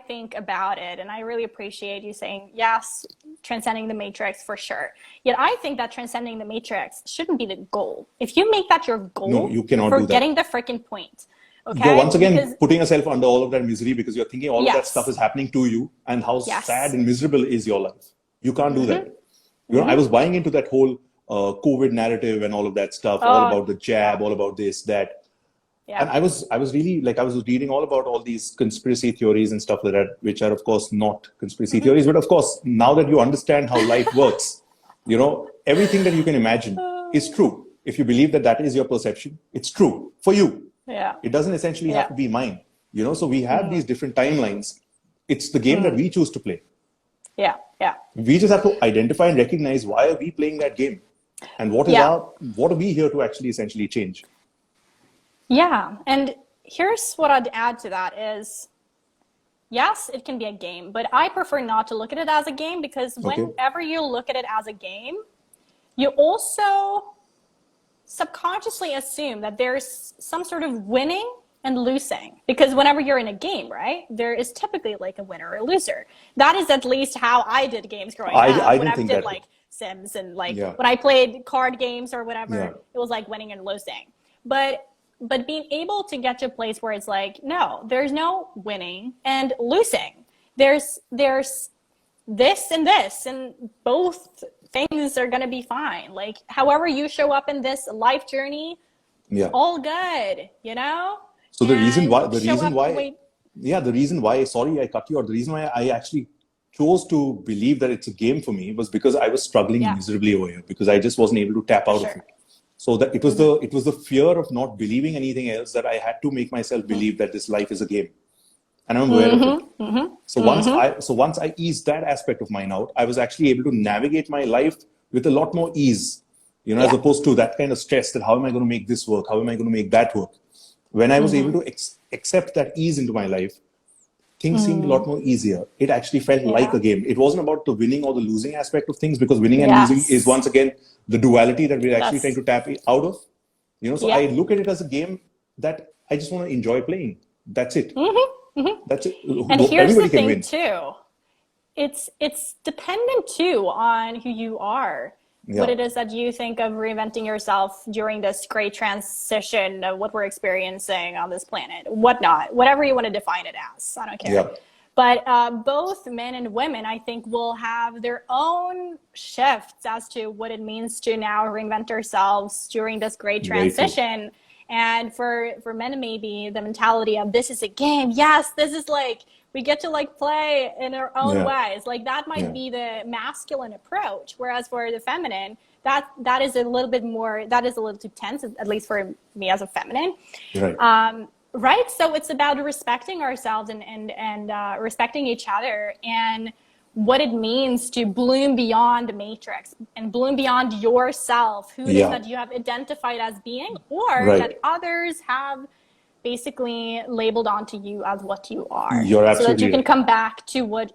think about it, and I really appreciate you saying, yes, transcending the matrix for sure. Yet I think that transcending the matrix shouldn't be the goal. If you make that your No, goal, you you're cannot do that. forgetting the freaking point. You're Okay? once again Because putting yourself under all of that misery because you're thinking all of that stuff yes. is happening to you, and how sad Yes. and miserable is your life. You can't do that. I Mm-hmm. was buying into that whole COVID narrative and all of that stuff, all Oh, about the yeah. jab, all about this, that. Yeah. And I was really like, I was reading all about all these conspiracy theories and stuff like that, which are of course not conspiracy Mm-hmm. theories, but of course, now that you understand how life works, everything that you can imagine is true. If you believe that that is your perception, it's true for you. Yeah. It doesn't essentially have Yeah. to be mine. So we have Mm. these different timelines. It's the game that Mm. we choose to play. Yeah. Yeah. We just have to identify and recognize why are we playing that game, and Yeah. what are we here to actually essentially change. Yeah. And here's what I'd add to that is, yes, it can be a game, but I prefer not to look at it as a game, because Okay. whenever you look at it as a game, you also subconsciously assume that there's some sort of winning and losing, because whenever you're in a game, right, there is typically like a winner or a loser. That is at least how I did games growing up, I when didn't I think did that. like Sims, and like Yeah. when I played card games or whatever, Yeah. it was like winning and losing. But being able to get to a place where it's like, no, there's no winning and losing. There's this and this, and both things are going to be fine. Like, however you show up in this life journey, Yeah. all good, So the reason and why, the show reason up the why, way. yeah, the reason why, sorry, I cut you out. The reason why I actually chose to believe that it's a game for me was because I was struggling Yeah, miserably over here, because I just wasn't able to tap for out of sure. it. So that it was the fear of not believing anything else that I had to make myself believe that this life is a game, and I'm aware of it. So once I eased that aspect of mine out, I was actually able to navigate my life with a lot more ease, as Yeah. opposed to that kind of stress that how am I going to make this work? How am I going to make that work? When I was able to accept that ease into my life, things seemed a lot more easier. It actually felt like Yeah. a game. It wasn't about the winning or the losing aspect of things, because winning and losing is Yes. once again the duality that we're actually trying That's to tap out of. So yeah. I look at it as a game that I just want to enjoy playing. That's it. That's it. And here's the Everybody can thing win. too. It's dependent too on who you are. What Yeah. it is that you think of reinventing yourself during this great transition of what we're experiencing on this planet, whatnot, whatever you want to define it as. I don't care. Yeah. But both men and women, I think, will have their own shifts as to what it means to now reinvent ourselves during this great Very true. transition. And for men, maybe the mentality of this is a game. Yes, this is like we get to like play in our own Yeah. ways. Like that might Yeah. be the masculine approach, whereas for the feminine, that is a little bit more. That is a little too tense, at least for me as a feminine. Right. Right. So it's about respecting ourselves and respecting each other, and what it means to bloom beyond the matrix and bloom beyond yourself, who it is Yeah. that you have identified as being, or Right. that others have basically labeled onto you as what you are, You're so that you absolutely can right. come back to what,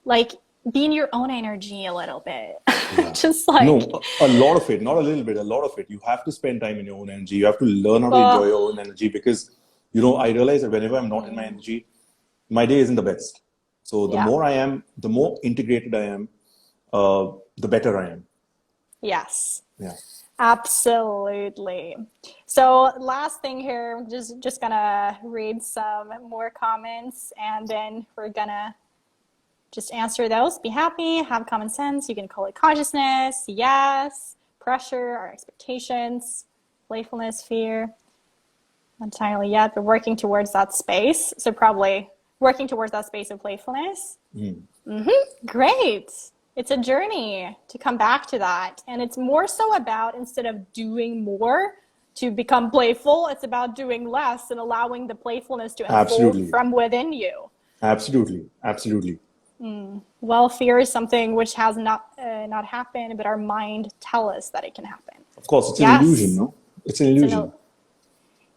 like, be in your own energy a little bit. Yeah. Just like, No, a lot of it, not a little bit, a lot of it. You have to spend time in your own energy. You have to learn how to enjoy your own energy, because, I realize that whenever I'm not in my energy, my day isn't the best. So the yeah. more I am, the more integrated I am, the better I am. Yes. Yeah. Absolutely. So last thing here, just gonna read some more comments, and then we're gonna just answer those. Be happy, have common sense. You can call it consciousness, yes, pressure, our expectations, playfulness, fear. Not entirely yet, but working towards that space. So probably working towards that space of playfulness. Great. It's a journey to come back to that. And it's more so about, instead of doing more to become playful, it's about doing less and allowing the playfulness to unfold Absolutely. from within you. Absolutely. Absolutely. Well, fear is something which has not happened, but our mind tell us that it can happen. Of course, it's Yes. an illusion, no? It's an illusion.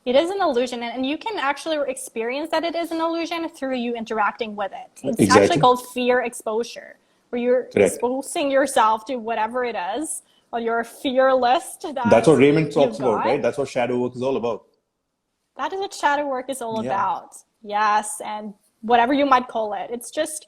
It is an illusion, and you can actually experience that it is an illusion through you interacting with it. It's Exactly. actually called fear exposure, where you're Correct. exposing yourself to whatever it is on your fear list that That's what Raymond you've talks about, got. right? That's what shadow work is all about. That is what shadow work is all Yeah. about. Yes, and whatever you might call it. It's just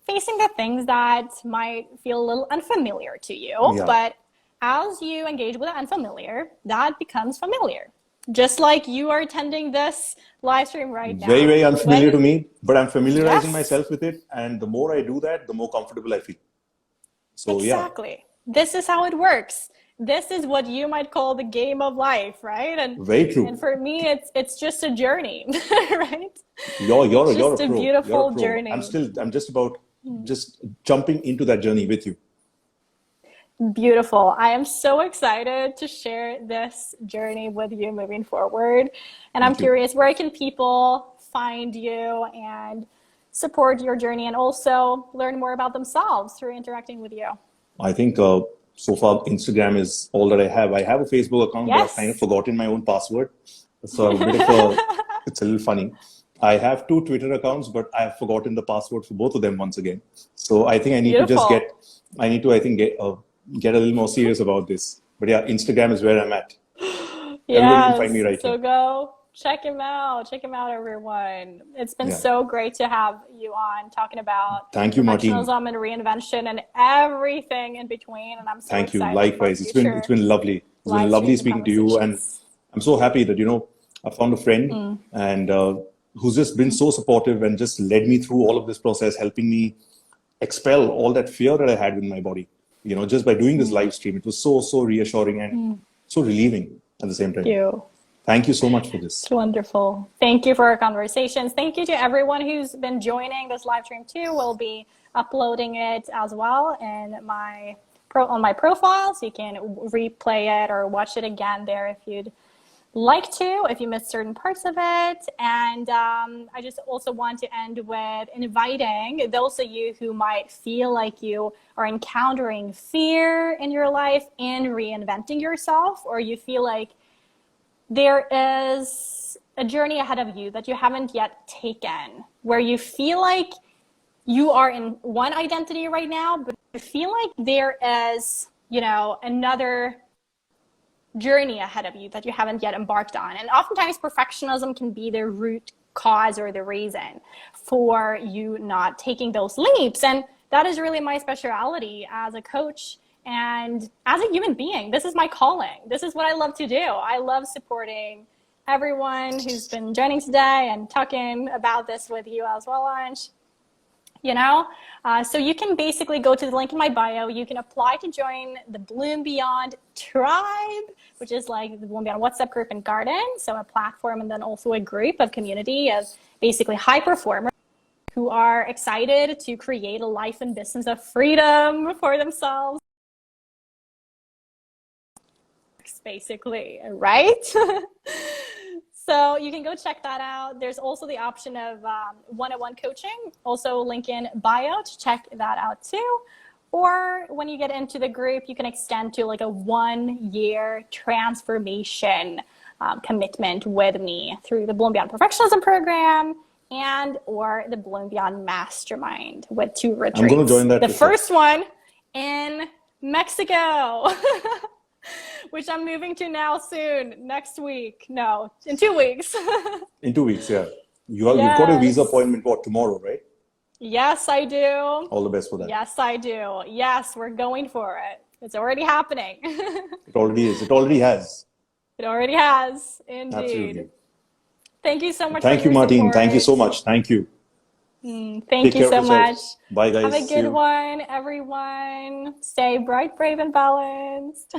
facing the things that might feel a little unfamiliar to you. Yeah. But as you engage with the unfamiliar, that becomes familiar. Just like you are attending this live stream right Very, now. very unfamiliar to me, but I'm familiarizing Yes, myself with it. And the more I do that, the more comfortable I feel. So yeah, exactly. This is how it works. This is what you might call the game of life, right? very And true. for me, it's just a journey, right? You're It's you're a just a pro. You're a beautiful pro. journey. I'm just about just jumping into that journey with you. Beautiful. I am so excited to share this journey with you moving forward. And I'm Thank you. curious, where can people find you and support your journey and also learn more about themselves through interacting with you? I think so far Instagram is all that I have. I have a Facebook account, but I've kind of Yes. forgotten my own password. So I'm a bit of a, it's a little funny. I have two Twitter accounts, but I've forgotten the password for both of them once again. So I think I need to just Beautiful. I think, get a little more serious about this. But yeah, Instagram is where I'm at. Everybody can find me Yes. right here. So go check him out. Check him out, everyone. It's been Yeah. so great to have you on talking about Thank you, Martine. perfectionism and reinvention and everything in between. And I'm so Thank you. excited for Likewise. It's future been lovely. It's been live lovely streams and speaking to you, and conversations. I'm so happy that I found a friend and who's just been so supportive and just led me through all of this process, helping me expel all that fear that I had with my body. Just by doing this live stream, it was so reassuring and so relieving at the same time. You. Thank you so much for this. It's wonderful. Thank you for our conversations. Thank you to everyone who's been joining this live stream too. We'll be uploading it as well in on my profile, so you can replay it or watch it again there if you'd like to, if you missed certain parts of it. And I just also want to end with inviting those of you who might feel like you are encountering fear in your life in reinventing yourself, or you feel like there is a journey ahead of you that you haven't yet taken, where you feel like you are in one identity right now, but you feel like there is, another journey ahead of you that you haven't yet embarked on. And oftentimes perfectionism can be the root cause or the reason for you not taking those leaps. And that is really my specialty as a coach and as a human being. This is my calling. This is what I love to do. I love supporting everyone who's been joining today and talking about this with you as well, Aansh. So you can basically go to the link in my bio. You can apply to join the Bloom Beyond tribe, which is like the Bloom Beyond WhatsApp group and garden. So a platform and then also a group of community of basically high performers who are excited to create a life and business of freedom for themselves, basically, right? So you can go check that out. There's also the option of one-on-one coaching, also link in bio to check that out too. Or when you get into the group, you can extend to like a 1-year transformation commitment with me through the Bloom Beyond Perfectionism program and or the Bloom Beyond Mastermind with 2 retreats. I'm going to join that. The first one in Mexico. Which I'm moving to now soon, next week. No, in 2 weeks. In 2 weeks, yeah. You've got a visa appointment, tomorrow, right? Yes, I do. All the best for that. Yes, I do. Yes, we're going for it. It's already happening. It already is. It already has. It already has, indeed. Absolutely. Thank you so much Thank for you, your Martine. support. Thank you so much. Thank you. Thank Take you care so of yourself. much. Bye, guys. Have a See good you. one, everyone. Stay bright, brave, and balanced.